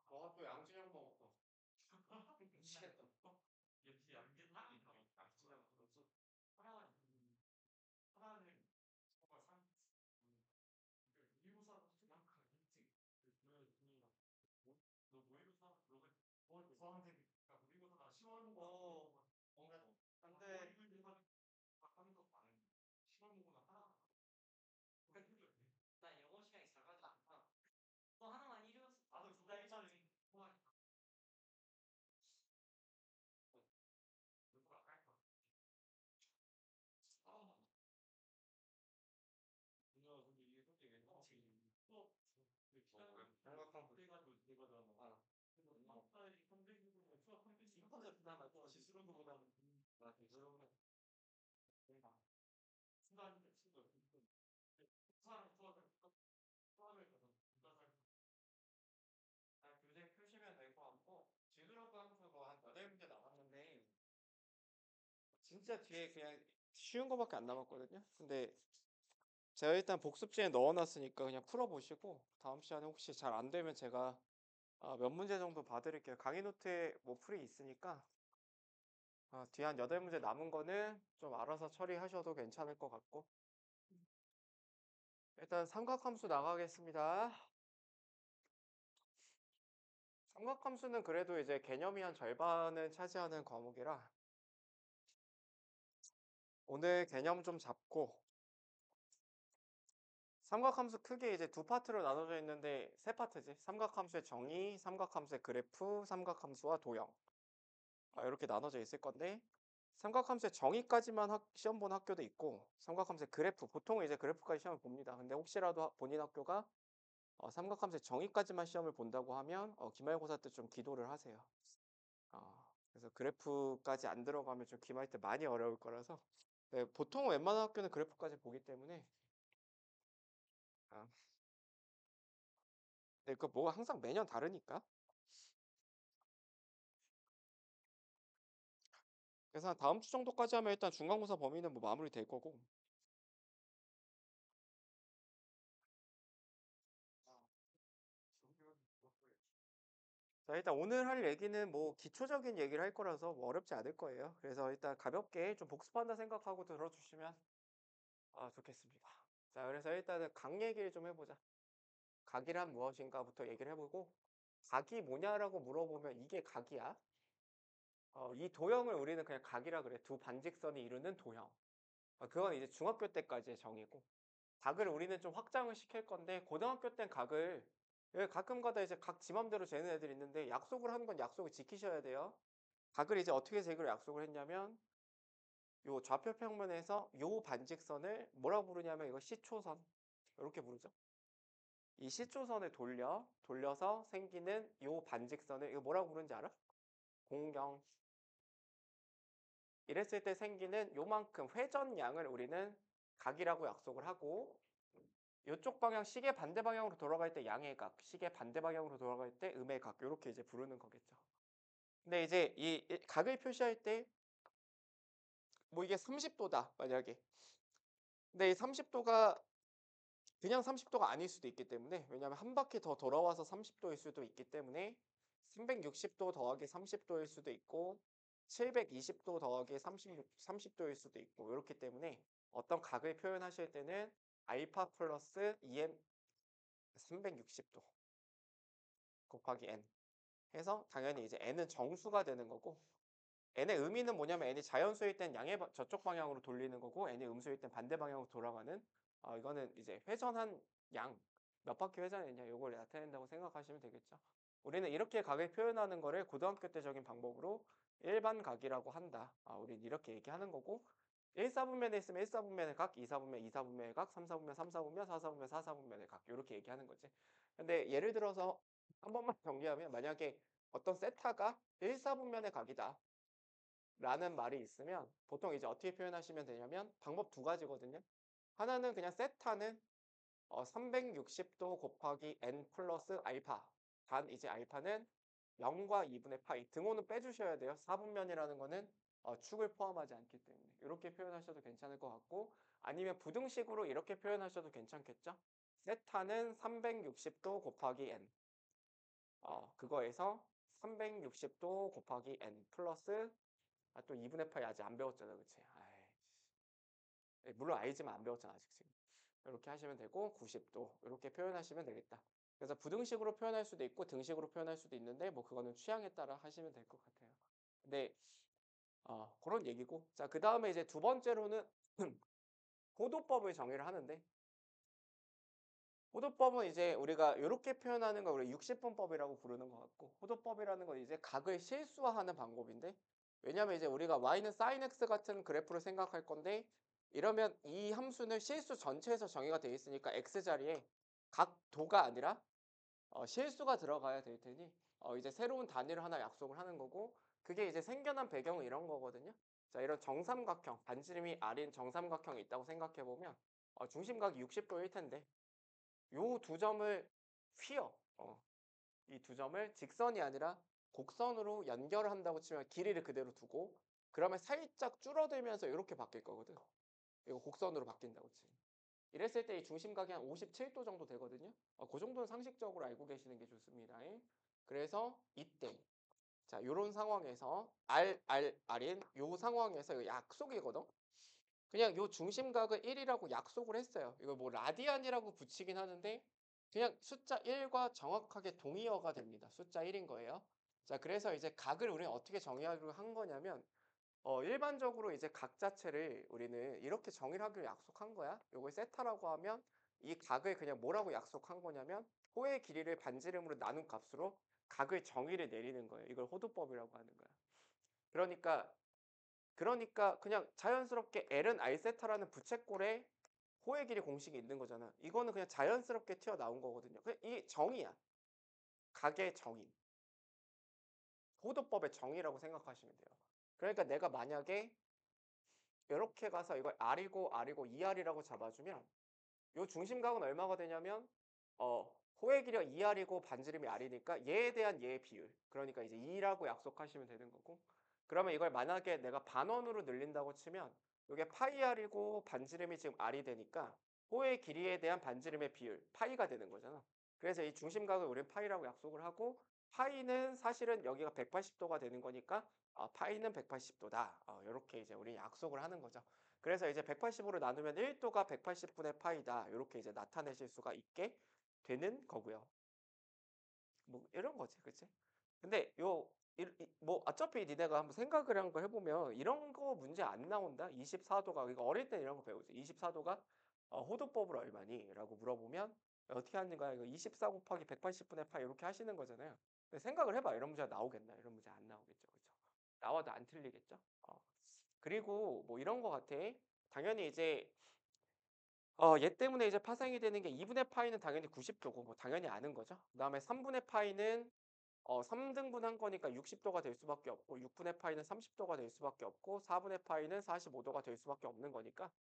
또 양진영 먹었어. 미치겠다. 역시 양진탕이 양진탕 그래서 하나는 정말 미국사람 약간 일찍 너 모의고사 너가 고사한테 모의고사가 10월 보고 뭔가 근데 하는 거 많은 10월 보고나 하나 나 영어 시간이 잘 가지 않다. 너 하나만 이루었어. 나도 2달 전에 통화하니까 누구가 깔 거야. 근데 이게 솔직히 또 생각하고 그래가지고 이거잖아. 막달이 300이고 수학 300이 혼자 부담할 거 다시 수능 거보다는 나 대수로는 순간 친구 사람 수학을 가서 부담할 교재 펴시면 될 것 같고 지수로그 함수도 한 8문제 남았는데 진짜 뒤에 그냥 쉬운 거밖에 안 남았거든요. 근데 제가 일단 복습지에 넣어놨으니까 그냥 풀어보시고 다음 시간에 혹시 잘 안 되면 제가 몇 문제 정도 봐드릴게요. 강의 노트에 뭐 풀이 있으니까 뒤에 한 8문제 남은 거는 좀 알아서 처리하셔도 괜찮을 것 같고 일단 삼각함수 나가겠습니다. 삼각함수는 그래도 이제 개념이 한 절반은 차지하는 과목이라 오늘 개념 좀 잡고 삼각함수 크게 이제 두 파트로 나눠져 있는데 세 파트지. 삼각함수의 정의, 삼각함수의 그래프, 삼각함수와 도형. 이렇게 나눠져 있을 건데 삼각함수의 정의까지만 시험 본 학교도 있고 삼각함수의 그래프, 보통 이제 그래프까지 시험을 봅니다. 근데 혹시라도 본인 학교가 삼각함수의 정의까지만 시험을 본다고 하면 기말고사 때 좀 기도를 하세요. 그래서 그래프까지 안 들어가면 좀 기말 때 많이 어려울 거라서 네, 보통 웬만한 학교는 그래프까지 보기 때문에 네, 그 뭐가 항상 매년 다르니까. 그래서 한 다음 주 정도까지 하면 일단 중간고사 범위는 뭐 마무리 될 거고. 자, 일단 오늘 할 얘기는 뭐 기초적인 얘기를 할 거라서 뭐 어렵지 않을 거예요. 그래서 일단 가볍게 좀 복습한다 생각하고 들어주시면 좋겠습니다. 자, 그래서 일단은 각 얘기를 좀 해보자. 각이란 무엇인가부터 얘기를 해보고 각이 뭐냐라고 물어보면 이게 각이야. 이 도형을 우리는 그냥 각이라 그래. 두 반직선이 이루는 도형. 그건 이제 중학교 때까지의 정의고 각을 우리는 좀 확장을 시킬 건데 고등학교 땐 각을 가끔가다 이제 각 지 맘대로 재는 애들 있는데 약속을 하는 건 약속을 지키셔야 돼요. 각을 이제 어떻게 재기로 약속을 했냐면 요 좌표 평면에서 요 반직선을 뭐라고 부르냐면 이거 시초선 이렇게 부르죠. 이 시초선을 돌려서 생기는 요 반직선을 이거 뭐라고 부르는지 알아? 공경. 이랬을 때 생기는 요만큼 회전량을 우리는 각이라고 약속을 하고 이쪽 방향 시계 반대 방향으로 돌아갈 때 양의 각, 시계 반대 방향으로 돌아갈 때 음의 각 이렇게 이제 부르는 거겠죠. 근데 이제 이 각을 표시할 때 뭐 이게 30도다 만약에. 근데 이 30도가 그냥 30도가 아닐 수도 있기 때문에 왜냐하면 한 바퀴 더 돌아와서 30도일 수도 있기 때문에 360도 더하기 30도일 수도 있고 720도 더하기 30도일 수도 있고 이렇기 때문에 어떤 각을 표현하실 때는 알파 플러스 2m 360도 곱하기 n 해서 당연히 이제 n은 정수가 되는 거고 n의 의미는 뭐냐면 n이 자연수일 땐 저쪽 방향으로 돌리는 거고 n이 음수일 땐 반대 방향으로 돌아가는 이거는 이제 회전한 양 몇 바퀴 회전했냐 이걸 나타낸다고 생각하시면 되겠죠. 우리는 이렇게 각을 표현하는 거를 고등학교 때적인 방법으로 일반 각이라고 한다. 우리는 이렇게 얘기하는 거고 1사분면에 있으면 1사분면의 각, 2사분면 2사분면의 각, 3사분면 3사분면, 4사분면 4사분면의 각 이렇게 얘기하는 거지. 근데 예를 들어서 한 번만 정리하면 만약에 어떤 세타가 1사분면의 각이다 라는 말이 있으면 보통 이제 어떻게 표현하시면 되냐면 방법 두 가지거든요. 하나는 그냥 세타는 360도 곱하기 n 플러스 알파 단 이제 알파는 0과 2분의 파이 등호는 빼주셔야 돼요. 4분면이라는 거는 축을 포함하지 않기 때문에 이렇게 표현하셔도 괜찮을 것 같고 아니면 부등식으로 이렇게 표현하셔도 괜찮겠죠. 세타는 360도 곱하기 n 그거에서 360도 곱하기 n 플러스 또 2분의 파이 아직 안 배웠잖아, 그치? 물론 알지만 안 배웠잖아, 아직 지금. 이렇게 하시면 되고 90도 이렇게 표현하시면 되겠다. 그래서 부등식으로 표현할 수도 있고 등식으로 표현할 수도 있는데 뭐 그거는 취향에 따라 하시면 될 것 같아요. 근데 그런 얘기고. 자, 그 다음에 이제 두 번째로는 호도법을 정의를 하는데, 호도법은 이제 우리가 이렇게 표현하는 걸 우리 60분법이라고 부르는 것 같고, 호도법이라는 건 이제 각을 실수화하는 방법인데, 왜냐면 이제 우리가 y는 sin x 같은 그래프를 생각할 건데, 이러면 이 함수는 실수 전체에서 정의가 되어 있으니까 x 자리에 각도가 아니라 실수가 들어가야 될 테니 이제 새로운 단위를 하나 약속을 하는 거고, 그게 이제 생겨난 배경은 이런 거거든요. 자, 이런 정삼각형, 반지름이 R인 정삼각형이 있다고 생각해 보면 중심각이 60도일 텐데 요 두 점을 휘어 이 두 점을 직선이 아니라 곡선으로 연결을 한다고 치면 길이를 그대로 두고 그러면 살짝 줄어들면서 이렇게 바뀔 거거든. 이거 곡선으로 바뀐다고 치면. 이랬을 때 이 중심각이 한 57도 정도 되거든요. 그 정도는 상식적으로 알고 계시는 게 좋습니다. 그래서 이때 자, 요런 상황에서 R인 요 상황에서 이거 약속이거든. 그냥 요 중심각을 1이라고 약속을 했어요. 이거 뭐 라디안이라고 붙이긴 하는데 그냥 숫자 1과 정확하게 동의어가 됩니다. 숫자 1인 거예요. 자, 그래서 이제 각을 우리는 어떻게 정의하기로 한 거냐면 일반적으로 이제 각 자체를 우리는 이렇게 정의를 하기로 약속한 거야. 요걸 세타라고 하면 이 각을 그냥 뭐라고 약속한 거냐면 호의 길이를 반지름으로 나눈 값으로 각을 정의를 내리는 거예요. 이걸 호도법이라고 하는 거야. 그러니까 그냥 자연스럽게 L은 R세타라는 부채꼴에 호의 길이 공식이 있는 거잖아. 이거는 그냥 자연스럽게 튀어나온 거거든요. 그냥 이 정의야. 각의 정의. 호도법의 정의라고 생각하시면 돼요. 그러니까 내가 만약에 이렇게 가서 이걸 R이고 2R이라고 잡아주면 요 중심각은 얼마가 되냐면 호의 길이가 2R이고 반지름이 R이니까 얘에 대한 얘의 비율. 그러니까 이제 2라고 약속하시면 되는 거고. 그러면 이걸 만약에 내가 반원으로 늘린다고 치면 이게 파이 R이고 반지름이 지금 R이 되니까 호의 길이에 대한 반지름의 비율 파이가 되는 거잖아. 그래서 이 중심각을 우리는 파이라고 약속을 하고 파이는 사실은 여기가 180도가 되는 거니까 파이는 180도다. 이렇게 이제 우리 약속을 하는 거죠. 그래서 이제 180으로 나누면 1도가 180분의 파이다. 이렇게 이제 나타내실 수가 있게 되는 거고요. 뭐 이런 거지, 그치? 근데 뭐 어차피 니네가 한번 생각을 한 거 해보면 이런 거 문제 안 나온다. 24도가 이거 어릴 때 이런 거 배우지. 24도가 호도법으로 얼마니? 라고 물어보면 어떻게 하는 거야? 이거 24 곱하기 180분의 파이 이렇게 하시는 거잖아요. 근데 생각을 해봐. 이런 문제가 나오겠나? 이런 문제 안 나오겠죠, 그죠? 나와도 안 틀리겠죠? 그리고 뭐 이런 거 같아. 당연히 이제 얘 때문에 이제 파생이 되는 게 2분의 파이는 당연히 90도고 뭐 당연히 아는 거죠. 그다음에 3분의 파이는 3등분 한 거니까 60도가 될 수밖에 없고 6분의 파이는 30도가 될 수밖에 없고 4분의 파이는 45도가 될 수밖에 없는 거니까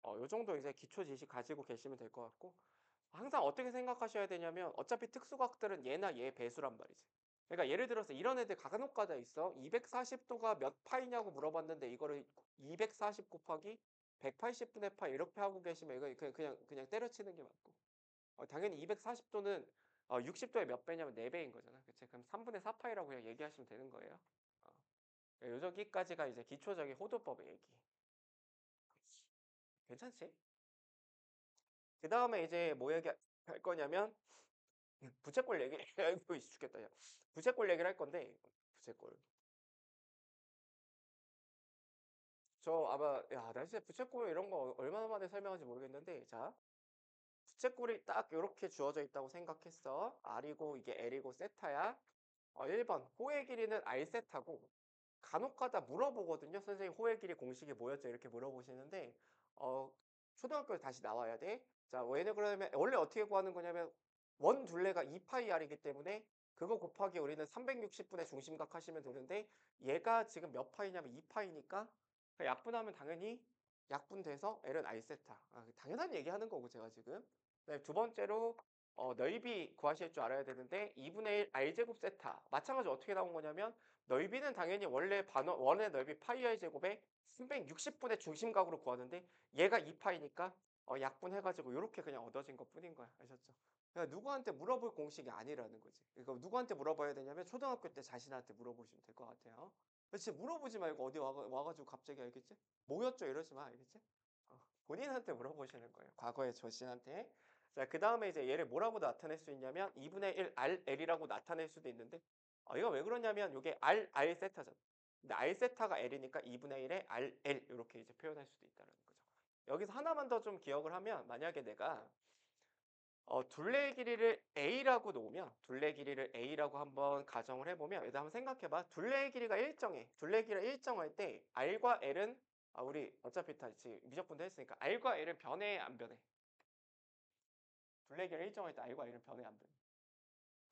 요 정도 이제 기초 지식 가지고 계시면 될 것 같고 항상 어떻게 생각하셔야 되냐면 어차피 특수각들은 얘나 얘 배수란 말이지. 그러니까 예를 들어서 이런 애들 간혹가다 있어. 240도가 몇 파이냐고 물어봤는데 이거를 240 곱하기 180분의 파이 이렇게 하고 계시면 이거 그냥 때려치는 게 맞고. 당연히 240도는 60도의 몇 배냐면 4배인 거잖아. 그치? 그럼 3분의 4파이라고 그냥 얘기하시면 되는 거예요. 요 저기까지가 이제 기초적인 호도법의 얘기. 괜찮지? 그 다음에 이제 뭐 얘기할 거냐면 부채꼴 얘기 아이고 죽겠다 야. 부채꼴 얘기를 할 건데 부채꼴 저 아마 나 진짜 부채꼴 이런 거 얼마나 만에 설명하는지 모르겠는데 자 부채꼴이 딱 이렇게 주어져 있다고 생각했어. R이고 이게 L이고 세타야. 1번 호의 길이는 R 세타고 간혹가다 물어보거든요. 선생님 호의 길이 공식이 뭐였죠? 이렇게 물어보시는데 초등학교에 다시 나와야 돼. 자, 왜냐 그러냐면 원래 어떻게 구하는 거냐면 원 둘레가 2파이 R이기 때문에 그거 곱하기 우리는 360분의 중심각 하시면 되는데 얘가 지금 몇 파이냐면 2파이니까 약분하면 당연히 약분돼서 L은 R 세타. 당연한 얘기하는 거고 제가 지금. 그다음에 두 번째로 넓이 구하실 줄 알아야 되는데 2분의 1 R제곱 세타. 마찬가지로 어떻게 나온 거냐면 넓이는 당연히 원래 원의 넓이 파이 R 제곱에 360분의 중심각으로 구하는데 얘가 2파이니까 약분해가지고 이렇게 그냥 얻어진 것 뿐인 거야. 아셨죠? 그러니까 누구한테 물어볼 공식이 아니라는 거지. 그러니까 누구한테 물어봐야 되냐면 초등학교 때 자신한테 물어보시면 될 것 같아요. 진짜 물어보지 말고 어디 와가지고 갑자기 알겠지? 뭐였죠? 이러지 마, 알겠지? 본인한테 물어보시는 거예요. 과거의 자신한테. 자, 그 다음에 이제 얘를 뭐라고 나타낼 수 있냐면 2분의 1 RL이라고 나타낼 수도 있는데 이거 왜 그러냐면 이게 R 세타잖아. 근데 R 세타가 L이니까 2분의 1에 RL 이렇게 이제 표현할 수도 있다는 거죠. 여기서 하나만 더 좀 기억을 하면 만약에 내가 둘레의 길이를 A라고 놓으면 둘레 길이를 A라고 한번 가정을 해보면 일단 한번 생각해봐. 둘레의 길이가 일정해. 둘레 길이가 일정할 때 R과 L은 우리 어차피 다 지금 미적분도 했으니까 R과 L은 변해 안 변해? 둘레 길이가 일정할 때 R과 L은 변해 안 변해?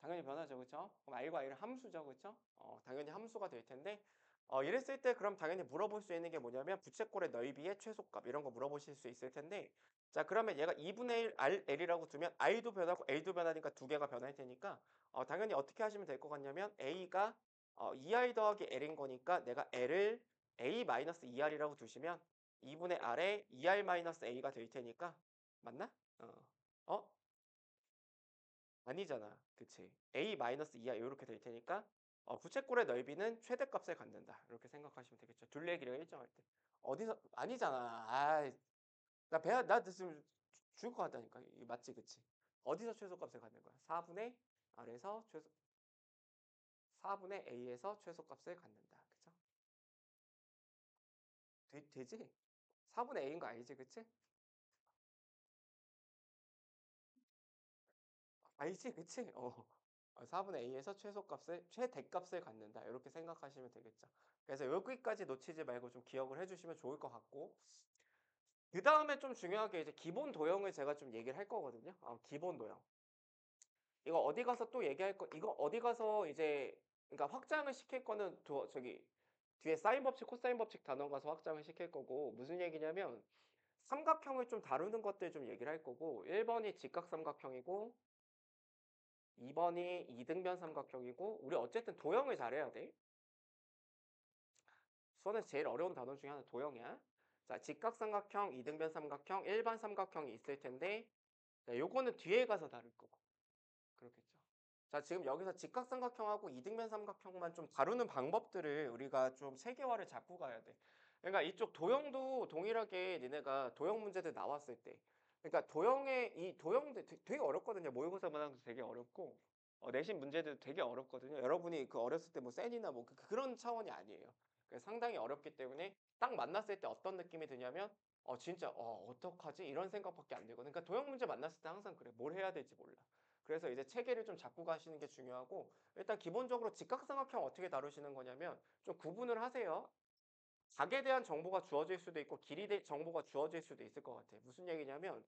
당연히 변하죠, 그렇죠? 그럼 R과 L은 함수죠, 그렇죠? 당연히 함수가 될 텐데 이랬을 때 그럼 당연히 물어볼 수 있는 게 뭐냐면 부채꼴의 넓이의 최소값 이런 거 물어보실 수 있을 텐데 자 그러면 얘가 2분의 1 RL이라고 두면 I도 변하고 L도 변하니까 두 개가 변할 테니까 당연히 어떻게 하시면 될 것 같냐면 A가 2R 더하기 L인 거니까 내가 L을 A-2R이라고 두시면 2분의 R에 2R-A가 될 테니까 맞나? 어? 아니잖아. 그치? A-2R 이렇게 될 테니까 부채꼴의 넓이는 최대값을 갖는다. 이렇게 생각하시면 되겠죠. 둘레의 길이가 일정할 때. 어디서 아니잖아. 나 지금 죽을 것 같다니까. 이거 맞지, 그치? 어디서 최소값을 갖는 거야? 4분의 R에서 4분의 A에서 최소값을 갖는다. 그쵸? 되지? 4분의 A인 거 알지, 그치? 알지, 그치? 4분의 A에서 최대값을 갖는다. 이렇게 생각하시면 되겠죠. 그래서 여기까지 놓치지 말고 좀 기억을 해주시면 좋을 것 같고, 그 다음에 좀 중요한 게 이제 기본 도형을 제가 좀 얘기를 할 거거든요. 기본 도형. 이거 어디 가서 또 얘기할 거, 이거 어디 가서 이제, 그러니까 확장을 시킬 거는 저기 뒤에 사인 법칙, 코사인 법칙 단원 가서 확장을 시킬 거고, 무슨 얘기냐면, 삼각형을 좀 다루는 것들 좀 얘기를 할 거고, 1번이 직각삼각형이고, 2번이 이등변 삼각형이고 우리 어쨌든 도형을 잘해야 돼. 수원에서 제일 어려운 단어 중에 하나 도형이야. 자, 직각삼각형, 이등변 삼각형, 일반 삼각형이 있을 텐데 자, 요거는 뒤에 가서 다룰 거고 그렇겠죠. 자, 지금 여기서 직각삼각형하고 이등변 삼각형만 좀 다루는 방법들을 우리가 좀 체계화를 잡고 가야 돼. 그러니까 이쪽 도형도 동일하게 니네가 도형 문제들 나왔을 때 그러니까 이 도형들 되게 어렵거든요. 모의고사만 하도 되게 어렵고 내신 문제들 되게 어렵거든요. 여러분이 그 어렸을 때 뭐 센이나 뭐 그런 차원이 아니에요. 그래서 상당히 어렵기 때문에 딱 만났을 때 어떤 느낌이 드냐면 진짜 어떡하지? 이런 생각밖에 안 들거든. 그러니까 도형 문제 만났을 때 항상 그래. 뭘 해야 될지 몰라. 그래서 이제 체계를 좀 잡고 가시는 게 중요하고 일단 기본적으로 직각삼각형 어떻게 다루시는 거냐면 좀 구분을 하세요. 각에 대한 정보가 주어질 수도 있고 길이에 대한 정보가 주어질 수도 있을 것 같아. 무슨 얘기냐면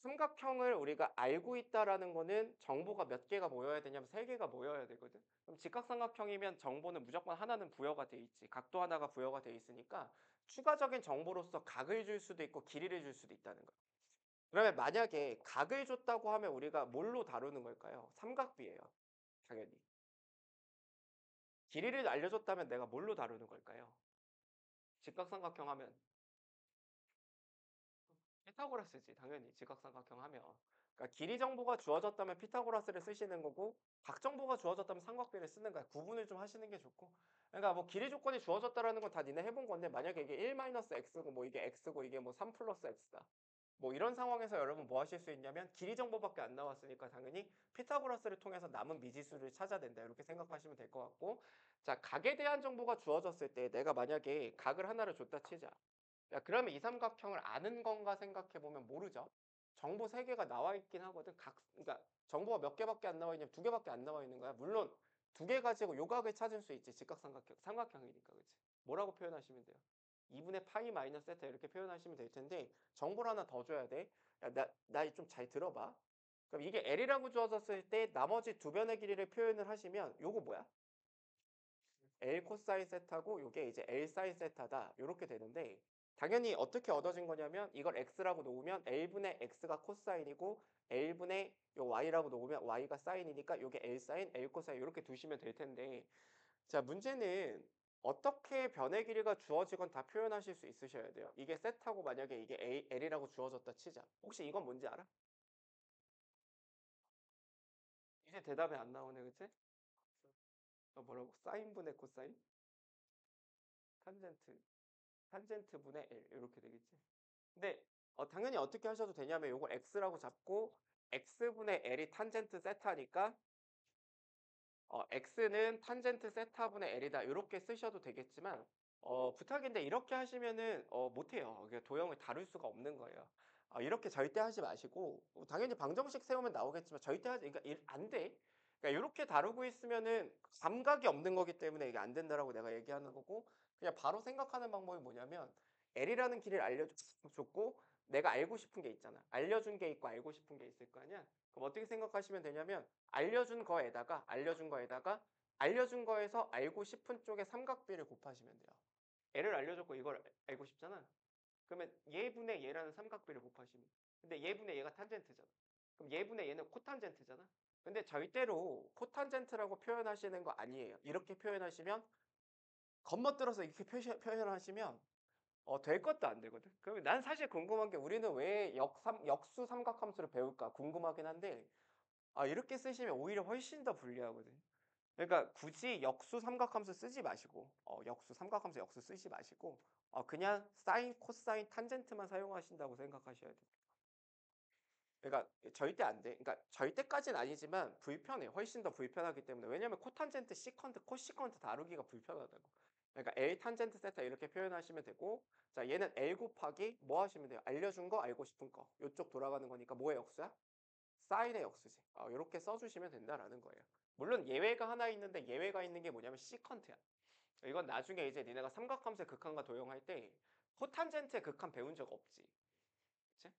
삼각형을 우리가 알고 있다라는 거는 정보가 몇 개가 모여야 되냐면 세 개가 모여야 되거든. 그럼 직각삼각형이면 정보는 무조건 하나는 부여가 돼 있지. 각도 하나가 부여가 돼 있으니까 추가적인 정보로서 각을 줄 수도 있고 길이를 줄 수도 있다는 거야. 그러면 만약에 각을 줬다고 하면 우리가 뭘로 다루는 걸까요? 삼각비예요. 당연히. 길이를 알려줬다면 내가 뭘로 다루는 걸까요? 직각삼각형 하면 피타고라스지. 당연히 직각삼각형 하면. 그러니까 길이 정보가 주어졌다면 피타고라스를 쓰시는 거고 각 정보가 주어졌다면 삼각비를 쓰는 거야. 구분을 좀 하시는 게 좋고. 그러니까 뭐 길이 조건이 주어졌다라는 건 다 니네 해본 건데 만약에 이게 1-x고 뭐 이게 x고 이게 뭐 3 플러스 x다. 뭐 이런 상황에서 여러분 뭐 하실 수 있냐면 길이 정보밖에 안 나왔으니까 당연히 피타고라스를 통해서 남은 미지수를 찾아야 된다. 이렇게 생각하시면 될 것 같고. 자, 각에 대한 정보가 주어졌을 때 내가 만약에 각을 하나를 줬다 치자. 야, 그러면 이 삼각형을 아는 건가 생각해 보면 모르죠. 정보 세 개가 나와 있긴 하거든. 그러니까 정보가 몇 개밖에 안 나와 있냐면 두 개밖에 안 나와 있는 거야. 물론 두 개 가지고 요각을 찾을 수 있지. 직각삼각형, 삼각형이니까 그렇지. 뭐라고 표현하시면 돼요? 2분의 파이 마이너스 세타 이렇게 표현하시면 될 텐데 정보를 하나 더 줘야 돼. 야, 나 좀 잘 들어봐. 그럼 이게 L이라고 주어졌을 때 나머지 두 변의 길이를 표현을 하시면 요거 뭐야? L 코사인 세타고 요게 이제 L 사인 세타다. 요렇게 되는데 당연히 어떻게 얻어진 거냐면 이걸 x라고 놓으면 L분의 x가 코사인이고 L분의 요 y라고 놓으면 y가 사인이니까 요게 L 사인, L 코사인 요렇게 두시면 될 텐데 자 문제는 어떻게 변의 길이가 주어지건 다 표현하실 수 있으셔야 돼요. 이게 세타고 만약에 이게 L이라고 주어졌다 치자. 혹시 이건 뭔지 알아? 이제 대답이 안 나오네, 그치? 뭐라고? 사인분의 코사인? 탄젠트 분의 L 이렇게 되겠지. 근데 당연히 어떻게 하셔도 되냐면 요걸 x라고 잡고 x분의 L이 탄젠트 세타니까 x는 탄젠트 세타분의 L이다 이렇게 쓰셔도 되겠지만 부탁인데 이렇게 하시면은 못해요. 이게 도형을 다룰 수가 없는 거예요. 이렇게 절대 하지 마시고 당연히 방정식 세우면 나오겠지만 절대 하지 그러니까 안 돼. 그러니까 이렇게 다루고 있으면은 감각이 없는 거기 때문에 이게 안 된다라고 내가 얘기하는 거고 그냥 바로 생각하는 방법이 뭐냐면 L이라는 길을 알려줬고 내가 알고 싶은 게 있잖아. 알려준 게 있고 알고 싶은 게 있을 거 아니야. 그럼 어떻게 생각하시면 되냐면 알려준 거에다가 알려준 거에서 알고 싶은 쪽의 삼각비를 곱하시면 돼요. L을 알려줬고 이걸 알고 싶잖아. 그러면 얘분의 얘라는 삼각비를 곱하시면 돼. 근데 얘분의 얘가 탄젠트잖아. 그럼 얘분의 얘는 코탄젠트잖아. 근데 절대로 코탄젠트라고 표현하시는 거 아니에요. 이렇게 표현하시면 겉멋들어서 이렇게 표현하시면 될 것도 안 되거든. 그럼 난 사실 궁금한 게 우리는 왜 역수 삼각함수를 배울까 궁금하긴 한데 이렇게 쓰시면 오히려 훨씬 더 불리하거든. 그러니까 굳이 역수 삼각함수 쓰지 마시고 역수 삼각함수 역수 쓰지 마시고 그냥 사인, 코사인, 탄젠트만 사용하신다고 생각하셔야 돼요. 그러니까 절대 안 돼. 그러니까 절대까지는 아니지만 불편해. 훨씬 더 불편하기 때문에. 왜냐면 코탄젠트, 시컨트, 코시컨트 다루기가 불편하다고. 그러니까 L 탄젠트 세타 이렇게 표현하시면 되고 자 얘는 L 곱하기 뭐 하시면 돼요? 알려준 거 알고 싶은 거. 이쪽 돌아가는 거니까 뭐의 역수야? 사인의 역수지. 이렇게 써주시면 된다라는 거예요. 물론 예외가 하나 있는데 예외가 있는 게 뭐냐면 시컨트야. 이건 나중에 이제 니네가 삼각함수의 극한과 도형할 때 코탄젠트의 극한 배운 적 없지. 그치?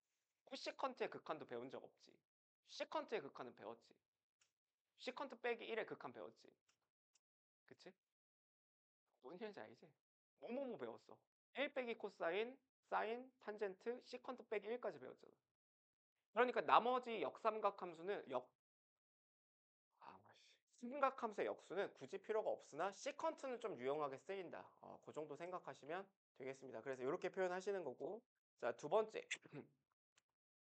코시컨트의 극한도 배운 적 없지. 시컨트의 극한은 배웠지. 시컨트 빼기 1의 극한 배웠지. 그치? 뭔 얘기인지 알지? 뭐뭐뭐 배웠어. 1 빼기 코사인, 사인, 탄젠트, 시컨트 빼기 1까지 배웠잖아. 그러니까 나머지 역삼각함수는 삼각함수의 역수는 굳이 필요가 없으나 시컨트는 좀 유용하게 쓰인다. 그 정도 생각하시면 되겠습니다. 그래서 이렇게 표현하시는 거고 자, 두 번째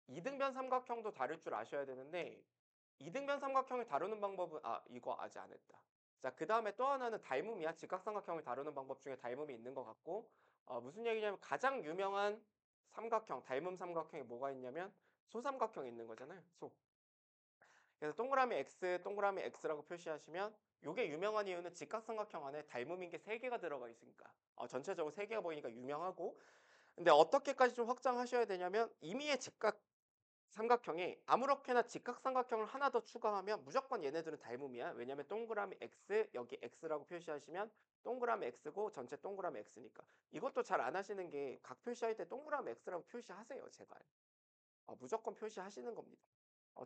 이등변 삼각형도 다룰 줄 아셔야 되는데 이등변 삼각형을 다루는 방법은 이거 아직 안 했다. 자, 그 다음에 또 하나는 닮음이야. 직각삼각형을 다루는 방법 중에 닮음이 있는 것 같고 무슨 얘기냐면 가장 유명한 삼각형, 닮음 삼각형이 뭐가 있냐면 소삼각형이 있는 거잖아요. 그래서 동그라미 X, 동그라미 X라고 표시하시면 이게 유명한 이유는 직각삼각형 안에 닮음인 게 3개가 들어가 있으니까 전체적으로 3개가 보이니까 유명하고 근데 어떻게까지 좀 확장하셔야 되냐면 이미의 직각 삼각형에 아무렇게나 직각삼각형을 하나 더 추가하면 무조건 얘네들은 닮음이야. 왜냐면 동그라미 X 여기 X라고 표시하시면 동그라미 X고 전체 동그라미 X니까 이것도 잘 안 하시는 게 각 표시할 때 동그라미 X라고 표시하세요. 제발 무조건 표시하시는 겁니다.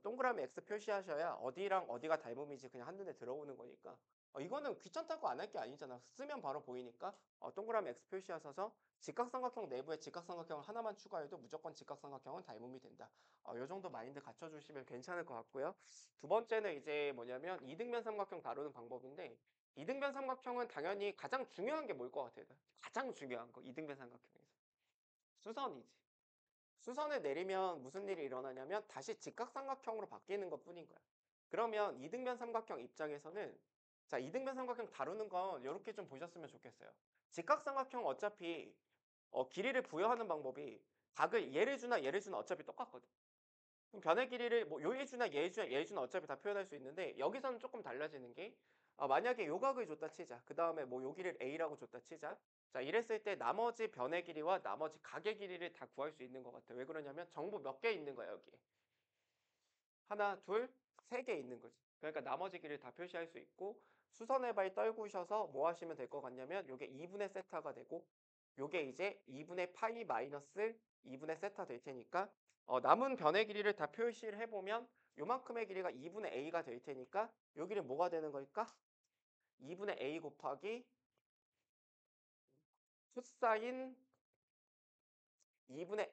동그라미 X 표시하셔야 어디랑 어디가 닮음인지 그냥 한눈에 들어오는 거니까 이거는 귀찮다고 안 할 게 아니잖아. 쓰면 바로 보이니까 동그라미 X 표시하셔서 직각삼각형 내부에 직각삼각형을 하나만 추가해도 무조건 직각삼각형은 닮음이 된다. 이 정도 마인드 갖춰주시면 괜찮을 것 같고요. 두 번째는 이제 뭐냐면 이등변 삼각형 다루는 방법인데 이등변 삼각형은 당연히 가장 중요한 게 뭘 것 같아요? 가장 중요한 거 이등변 삼각형에서 수선이지. 수선을 내리면 무슨 일이 일어나냐면 다시 직각삼각형으로 바뀌는 것 뿐인 거야. 그러면 이등변 삼각형 입장에서는 자 이등변 삼각형 다루는 건 이렇게 좀 보셨으면 좋겠어요. 직각삼각형 어차피 길이를 부여하는 방법이 각을 얘를 주나 얘를 주나 어차피 똑같거든. 그럼 변의 길이를 뭐 요얘 주나 얘 주나 어차피 다 표현할 수 있는데 여기서는 조금 달라지는 게 만약에 요 각을 줬다 치자. 그 다음에 뭐 요 길이를 A라고 줬다 치자. 자 이랬을 때 나머지 변의 길이와 나머지 각의 길이를 다 구할 수 있는 것 같아요. 왜 그러냐면 정보 몇 개 있는 거야 여기에. 하나, 둘, 3개 있는 거지. 그러니까 나머지 길이를 다 표시할 수 있고 수선의 발 떨구셔서 뭐 하시면 될 것 같냐면 요게 2분의 세타가 되고 요게 이제 2분의 파이 마이너스 2분의 세타 될 테니까 남은 변의 길이를 다 표시를 해보면 요만큼의 길이가 2분의 a가 될 테니까 요 길이 뭐가 되는 걸까? 2분의 a 곱하기 코사인 2분의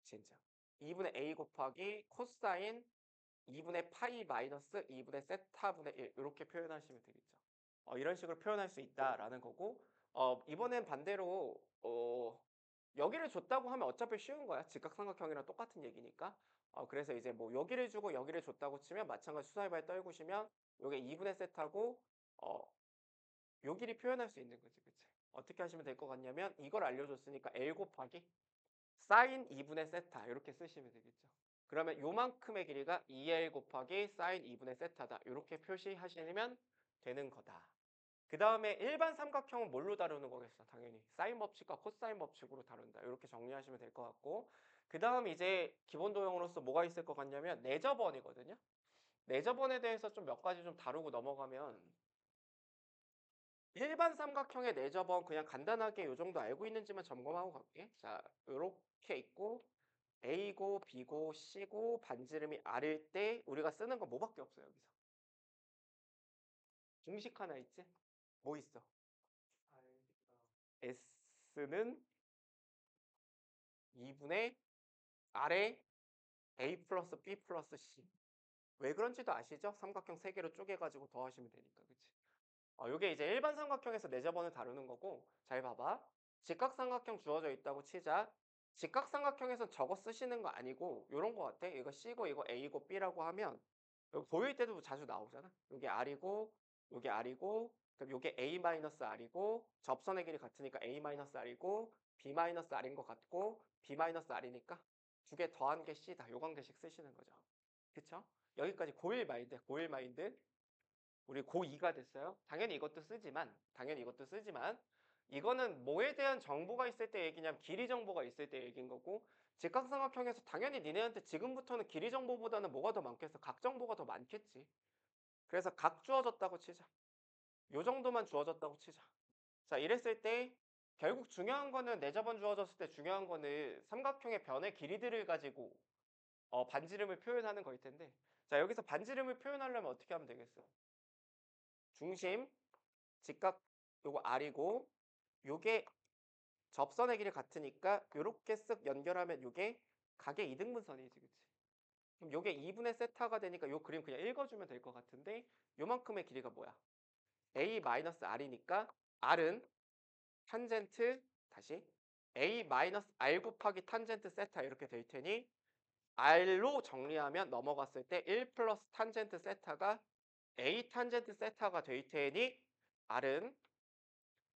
진짜 2분의 a 곱하기 코사인 2분의 파이 마이너스 2분의 세타분의 1 이렇게 표현하시면 되겠죠. 이런 식으로 표현할 수 있다라는 거고 이번엔 반대로 여기를 줬다고 하면 어차피 쉬운 거야. 직각삼각형이랑 똑같은 얘기니까. 그래서 이제 뭐 여기를 주고 여기를 줬다고 치면 마찬가지 수사의 떨구시면 요게 2분의 세타고 요 길이 표현할 수 있는 거지. 그치? 어떻게 하시면 될 것 같냐면 이걸 알려줬으니까 L 곱하기 사인 2분의 세타 이렇게 쓰시면 되겠죠. 그러면 요만큼의 길이가 2L 곱하기 사인 2분의 세타다. 이렇게 표시하시면 되는 거다. 그 다음에 일반 삼각형은 뭘로 다루는 거겠어? 당연히 사인 법칙과 코사인 법칙으로 다룬다. 이렇게 정리하시면 될 것 같고 그 다음 이제 기본 도형으로서 뭐가 있을 것 같냐면 내저번이거든요. 내저번에 대해서 좀 몇 가지 좀 다루고 넘어가면 일반 삼각형의 내저번 그냥 간단하게 요 정도 알고 있는지만 점검하고 갈게. 자, 요렇게 있고 A고 B고 C고 반지름이 R일 때 우리가 쓰는 건 뭐밖에 없어요, 여기서. 공식 하나 있지? 뭐 있어? S는 2분의 R에 A 플러스 B 플러스 C. 왜 그런지도 아시죠? 삼각형 3개로 쪼개가지고 더하시면 되니까, 그치? 요게 이제 일반 삼각형에서 내저번을 다루는 거고, 잘 봐봐. 직각삼각형 주어져 있다고 치자. 직각삼각형에서 저거 쓰시는 거 아니고 요런 거 같아. 이거 C고 이거 A고 B라고 하면 여기 보일 때도 자주 나오잖아. 요게 R이고 요게 R이고 그럼 요게 A-R이고 접선의 길이 같으니까 A-R이고 B-R인 것 같고 B-R이니까 두 개 더한 게 C다. 요 관계식 쓰시는 거죠. 그쵸? 여기까지 고1 마인드, 고1 마인드. 우리 고2가 됐어요. 당연히 이것도 쓰지만 이거는 뭐에 대한 정보가 있을 때 얘기냐면 길이 정보가 있을 때 얘기인 거고 직각삼각형에서 당연히 니네한테 지금부터는 길이 정보보다는 뭐가 더 많겠어? 각 정보가 더 많겠지. 그래서 각 주어졌다고 치자. 요 정도만 주어졌다고 치자. 자, 이랬을 때 결국 중요한 거는 내저번 주어졌을 때 중요한 거는 삼각형의 변의 길이들을 가지고 반지름을 표현하는 거일 텐데 자, 여기서 반지름을 표현하려면 어떻게 하면 되겠어? 중심 직각 요거 R이고 요게 접선의 길이 같으니까 요렇게 쓱 연결하면 요게 각의 이등분선이지, 그치? 그럼 요게 2분의 세타가 되니까 요 그림 그냥 읽어주면 될 것 같은데 요만큼의 길이가 뭐야? A-R이니까 R은 탄젠트 다시 A-R 곱하기 탄젠트 세타 이렇게 될 테니 R로 정리하면 넘어갔을 때 1 플러스 탄젠트 세타가 A 탄젠트 세타가 될 테니 R은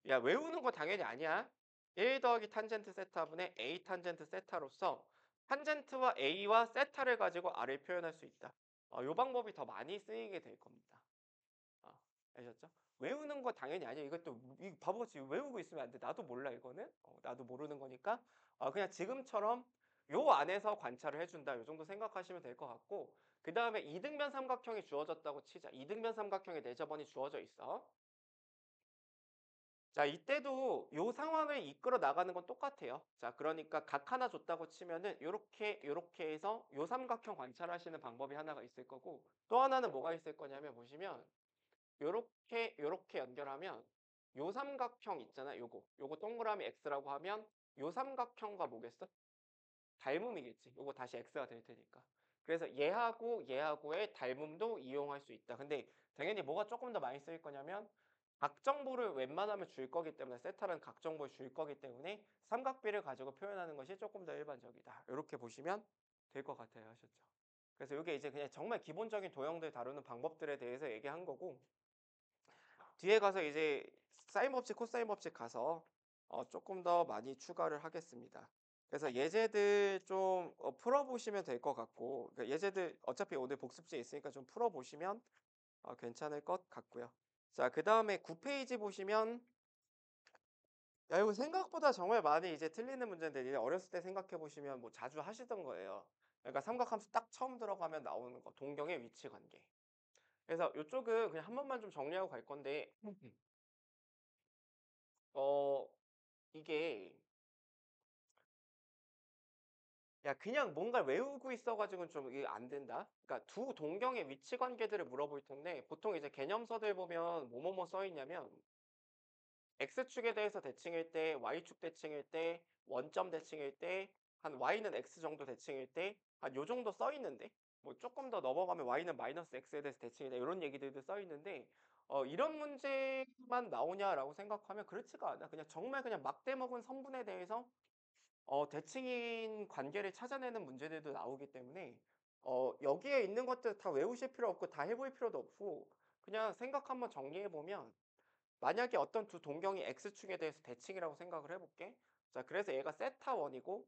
야, 외우는 거 당연히 아니야. 1 더하기 탄젠트 세타분의 A 탄젠트 세타로서 탄젠트와 A와 세타를 가지고 R을 표현할 수 있다. 이 방법이 더 많이 쓰이게 될 겁니다. 아셨죠? 외우는 거 당연히 아니야. 이것도 이 바보같이 외우고 있으면 안 돼. 나도 몰라 이거는. 나도 모르는 거니까 그냥 지금처럼 요 안에서 관찰을 해준다. 요 정도 생각하시면 될 것 같고 그 다음에 이등변 삼각형이 주어졌다고 치자. 이등변 삼각형의 내저번이 주어져 있어. 자, 이때도 요 상황을 이끌어 나가는 건 똑같아요. 자, 그러니까 각 하나 줬다고 치면은 요렇게 해서 요 삼각형 관찰하시는 방법이 하나가 있을 거고 또 하나는 뭐가 있을 거냐면 보시면 요렇게 연결하면 요 삼각형 있잖아. 요거 동그라미 X라고 하면 요 삼각형과 뭐겠어? 닮음이겠지. 요거 다시 X가 될 테니까. 그래서 얘하고의 닮음도 이용할 수 있다. 근데 당연히 뭐가 조금 더 많이 쓰일 거냐면 각 정보를 웬만하면 줄 거기 때문에 세타는 각 정보를 줄 거기 때문에 삼각비를 가지고 표현하는 것이 조금 더 일반적이다. 이렇게 보시면 될 것 같아요. 하셨죠? 그래서 이게 이제 그냥 정말 기본적인 도형들 다루는 방법들에 대해서 얘기한 거고 뒤에 가서 이제 사인 법칙, 코사인 법칙 가서 조금 더 많이 추가를 하겠습니다. 그래서 예제들 좀 풀어보시면 될 것 같고 그러니까 예제들 어차피 오늘 복습지에 있으니까 좀 풀어보시면 괜찮을 것 같고요. 자, 그 다음에 9페이지 보시면 야, 이거 생각보다 정말 많이 이제 틀리는 문제인데 이제 어렸을 때 생각해 보시면 뭐 자주 하시던 거예요. 그러니까 삼각함수 딱 처음 들어가면 나오는 거 동경의 위치 관계. 그래서 이쪽은 그냥 한 번만 좀 정리하고 갈 건데 어 이게 야 그냥 뭔가를 외우고 있어가지고는 좀 이게 안 된다. 그러니까 두 동경의 위치 관계들을 물어볼 텐데 보통 이제 개념서들 보면 뭐뭐뭐 써 있냐면 X축에 대해서 대칭일 때, Y축 대칭일 때, 원점 대칭일 때, 한 Y는 X 정도 대칭일 때, 한 요 정도 써 있는데, 뭐 조금 더 넘어가면 Y는 마이너스 X에 대해서 대칭이다 이런 얘기들도 써 있는데, 이런 문제만 나오냐라고 생각하면 그렇지가 않아. 그냥 정말 그냥 막대 먹은 선분에 대해서 대칭인 관계를 찾아내는 문제들도 나오기 때문에 여기에 있는 것들 다 외우실 필요 없고 다 해 볼 필요도 없고 그냥 생각 한번 정리해 보면 만약에 어떤 두 동경이 x축에 대해서 대칭이라고 생각을 해 볼게. 자 그래서 얘가 세타1이고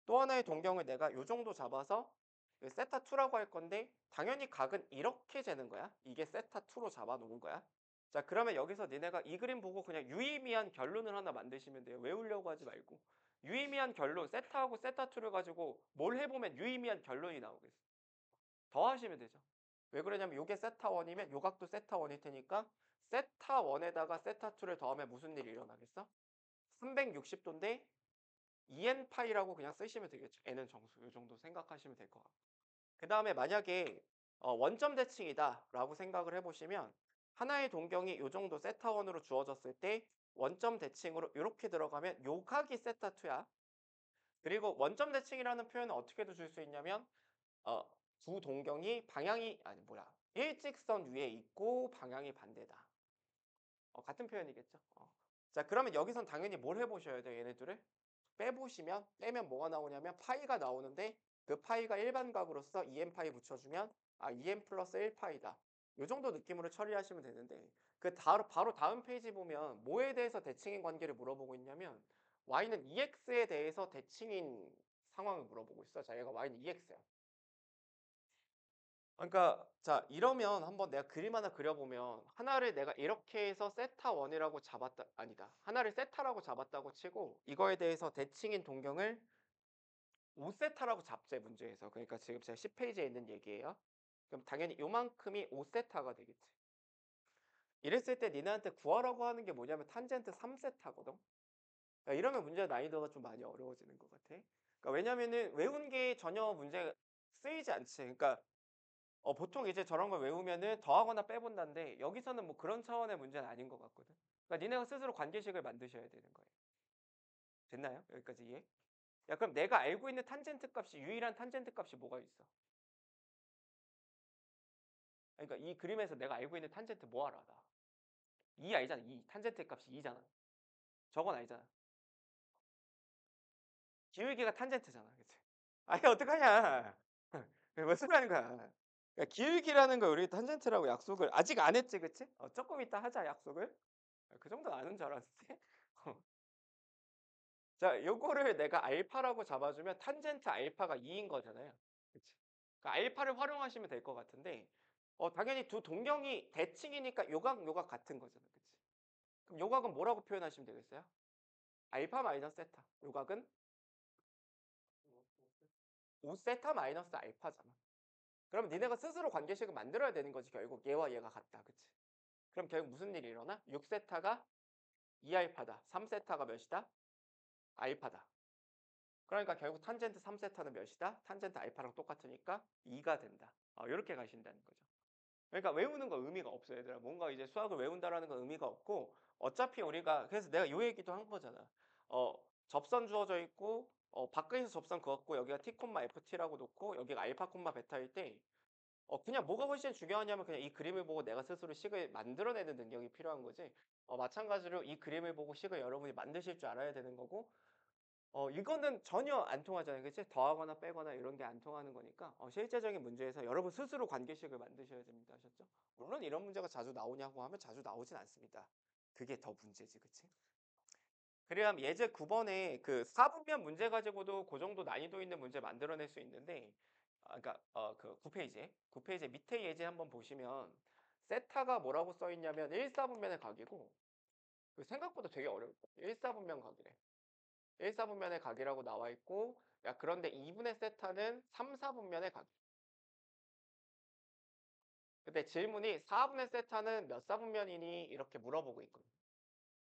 또 하나의 동경을 내가 요 정도 잡아서 세타2라고 할 건데 당연히 각은 이렇게 재는 거야. 이게 세타2로 잡아 놓은 거야. 자 그러면 여기서 니네가 이 그림 보고 그냥 유의미한 결론을 하나 만드시면 돼요. 외우려고 하지 말고. 유의미한 결론, 세타하고 세타2를 가지고 뭘 해보면 유의미한 결론이 나오겠어. 더 하시면 되죠. 왜 그러냐면 요게 세타1이면 요 각도 세타1일 테니까 세타1에다가 세타2를 더하면 무슨 일이 일어나겠어? 360도인데 2n파이라고 그냥 쓰시면 되겠죠. n은 정수. 요 정도 생각하시면 될 것 같고. 그 다음에 만약에 원점 대칭이다 라고 생각을 해보시면 하나의 동경이 요 정도 세타1으로 주어졌을 때 원점 대칭으로 이렇게 들어가면 요 각이 세타2야. 그리고 원점 대칭이라는 표현은 어떻게도 줄 수 있냐면 두 동경이 방향이 아니 뭐야 일직선 위에 있고 방향이 반대다. 같은 표현이겠죠. 자 그러면 여기선 당연히 뭘 해보셔야 돼요 얘네들을 빼보시면 빼면 뭐가 나오냐면 파이가 나오는데 그 파이가 일반각으로서 2n 파이 붙여주면 2n 플러스 1파이다. 요 정도 느낌으로 처리하시면 되는데 그 바로 다음 페이지 보면 뭐에 대해서 대칭인 관계를 물어보고 있냐면 y는 2x에 대해서 대칭인 상황을 물어보고 있어. 자 얘가 y는 2x야. 그러니까 자 이러면 한번 내가 그림 하나 그려보면 하나를 내가 이렇게 해서 세타1이라고 잡았다 아니다 하나를 세타라고 잡았다고 치고 이거에 대해서 대칭인 동경을 5세타라고 잡재 문제에서 그러니까 지금 제가 10페이지에 있는 얘기예요. 그럼 당연히 요만큼이 5세타가 되겠지. 이랬을 때 니네한테 구하라고 하는 게 뭐냐면 탄젠트 3세타거든. 그러니까 이러면 문제 난이도가 좀 많이 어려워지는 것 같아. 그러니까 왜냐면은 외운 게 전혀 문제 쓰이지 않지. 그러니까 보통 이제 저런 걸 외우면은 더하거나 빼본다는데 여기서는 뭐 그런 차원의 문제는 아닌 것 같거든. 그러니까 니네가 스스로 관계식을 만드셔야 되는 거예요. 됐나요? 여기까지 이해? 야 그럼 내가 알고 있는 탄젠트 값이 유일한 탄젠트 값이 뭐가 있어? 그러니까 이 그림에서 내가 알고 있는 탄젠트 뭐 알아? 나. 2 알잖아. 2. 탄젠트 값이 2잖아. 저건 알잖아. 기울기가 탄젠트잖아. 그치? 아니 어떡하냐. 왜 소리 하는 거야. 그러니까 기울기라는 걸 우리 탄젠트라고 약속을 아직 안 했지 그치? 조금 이따 하자 약속을. 그 정도는 아는 줄 알았는데. 자 요거를 내가 알파라고 잡아주면 탄젠트 알파가 2인 거잖아요. 그치? 그러니까 알파를 활용하시면 될 것 같은데 당연히 두 동경이 대칭이니까 요각 같은 거잖아. 그치? 그럼 요각은 뭐라고 표현하시면 되겠어요? 알파 마이너스 세타. 요각은 5세타 마이너스 알파잖아. 그럼 니네가 스스로 관계식을 만들어야 되는 거지 결국 얘와 얘가 같다. 그치? 그럼 결국 무슨 일이 일어나? 6세타가 2알파다. 3세타가 몇이다? 알파다. 그러니까 결국 탄젠트 3세타는 몇이다? 탄젠트 알파랑 똑같으니까 2가 된다. 이렇게 가신다는 거죠. 그러니까 외우는 거 의미가 없어요 얘들아. 뭔가 이제 수학을 외운다라는 건 의미가 없고 어차피 우리가 그래서 내가 요 얘기도 한 거잖아. 접선 주어져 있고 밖에서 접선 그었고 여기가 t, ft라고 놓고 여기가 알파, 베타일 때 그냥 뭐가 훨씬 중요하냐면 그냥 이 그림을 보고 내가 스스로 식을 만들어내는 능력이 필요한 거지. 마찬가지로 이 그림을 보고 식을 여러분이 만드실 줄 알아야 되는 거고 이거는 전혀 안 통하잖아요. 그치? 더하거나 빼거나 이런 게 안 통하는 거니까 실제적인 문제에서 여러분 스스로 관계식을 만드셔야 됩니다. 아셨죠? 물론 이런 문제가 자주 나오냐고 하면 자주 나오진 않습니다. 그게 더 문제지. 그치? 그래야 예제 9번에 그 4분면 문제 가지고도 그 정도 난이도 있는 문제 만들어낼 수 있는데 그러니까 그 9페이지 밑에 예제 한번 보시면 세타가 뭐라고 써 있냐면 1사분면의 각이고 생각보다 되게 어려워. 1사분면 각이래. 1사분면의 각이라고 나와 있고 야 그런데 2분의 세타는 3사분면의 각. 근데 질문이 4분의 세타는 몇 사분면이니 이렇게 물어보고 있거든요.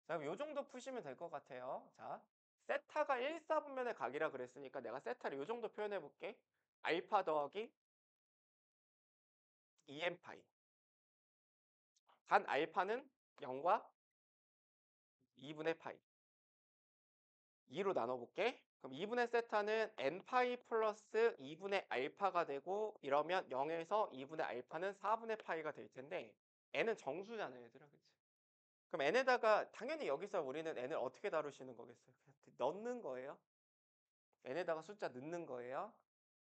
자, 그럼 요 정도 푸시면 될 것 같아요. 자, 세타가 1사분면의 각이라 그랬으니까 내가 세타를 요 정도 표현해 볼게. 알파 더하기 2n파이. 단 알파는 0과 2분의 파이. 2로 나눠볼게. 그럼 2분의 세타는 n파이 플러스 2분의 알파가 되고 이러면 0에서 2분의 알파는 4분의 파이가 될 텐데 n은 정수잖아요 얘들아. 그치? 그럼 n에다가 당연히 여기서 우리는 n을 어떻게 다루시는 거겠어요? 그냥 넣는 거예요. n에다가 숫자 넣는 거예요.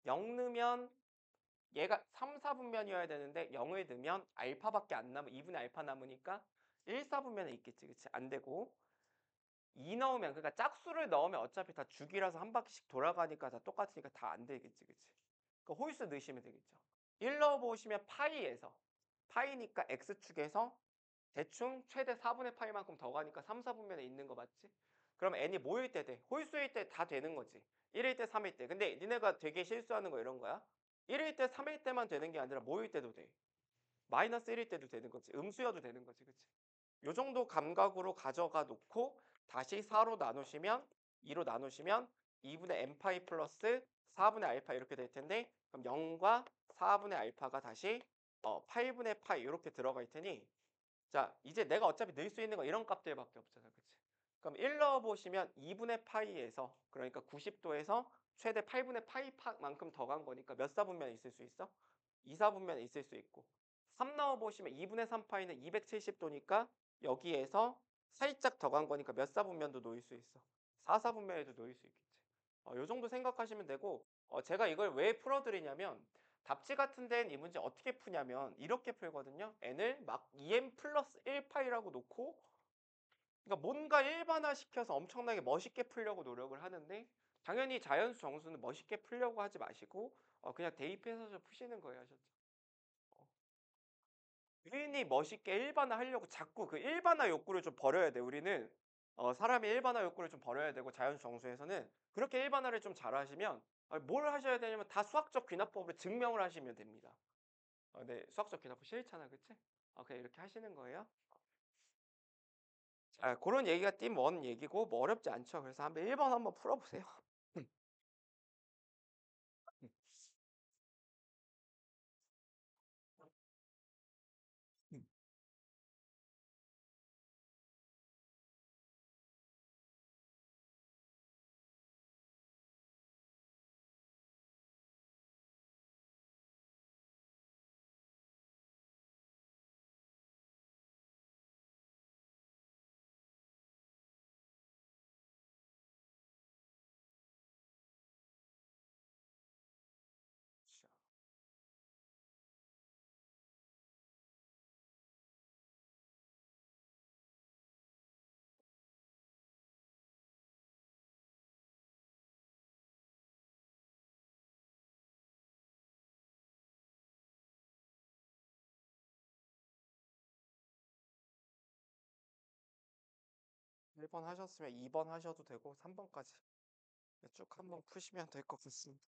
0 넣으면 얘가 3, 4분면이어야 되는데 0을 넣으면 알파밖에 안 남아. 2분의 알파 남으니까 1, 4분면에 있겠지. 그치? 안 되고 2 넣으면 그러니까 짝수를 넣으면 어차피 다 주기라서 한 바퀴씩 돌아가니까 다 똑같으니까 다 안 되겠지. 그치? 그러니까 홀수 넣으시면 되겠죠. 1 넣어보시면 파이에서 파이니까 x축에서 대충 최대 4분의 파이만큼 더 가니까 3, 4분면에 있는 거 맞지? 그럼 n이 뭐일 때 돼? 홀수일 때 다 되는 거지. 1일 때 3일 때. 근데 니네가 되게 실수하는 거 이런 거야. 1일 때 3일 때만 되는 게 아니라 뭐일 때도 돼. 마이너스 1일 때도 되는 거지. 음수여도 되는 거지. 그치? 요 정도 감각으로 가져가 놓고 다시 4로 나누시면 2로 나누시면 2분의 n파이 플러스 4분의 알파 이렇게 될 텐데 그럼 0과 4분의 알파가 다시 8분의 파이 이렇게 들어갈 테니 자 이제 내가 어차피 넣을 수 있는 건 이런 값들밖에 없잖아. 그치? 그럼 1 넣어보시면 2분의 파이에서 그러니까 90도에서 최대 8분의 파이만큼 더 간 거니까 몇 사분면에 있을 수 있어? 2, 4분면에 있을 수 있고 3 넣어보시면 2분의 3파이는 270도니까 여기에서 살짝 더 간 거니까 몇 사분면도 놓일 수 있어. 4, 4분면에도 놓일 수 있겠지. 요 정도 생각하시면 되고 제가 이걸 왜 풀어드리냐면 답지 같은 데는 이 문제 어떻게 푸냐면 이렇게 풀거든요. n을 막 2n 플러스 1파이라고 놓고 그러니까 뭔가 일반화시켜서 엄청나게 멋있게 풀려고 노력을 하는데 당연히 자연수 정수는 멋있게 풀려고 하지 마시고 그냥 대입해서 푸시는 거예요. 아셨죠? 괜히 멋있게 일반화하려고 자꾸 그 일반화 욕구를 좀 버려야 돼. 우리는 사람이 일반화 욕구를 좀 버려야 되고 자연수 정수에서는 그렇게 일반화를 좀 잘하시면 뭘 하셔야 되냐면 다 수학적 귀납법으로 증명을 하시면 됩니다. 네, 수학적 귀납법 싫잖아, 그치? 그냥 이렇게 하시는 거예요. 자, 그런 얘기가 띠먼 얘기고 뭐 어렵지 않죠. 그래서 한번 1번 한번 풀어보세요. 1번 하셨으면 2번 하셔도 되고 3번까지 쭉 한번 푸시면 될 것 같습니다.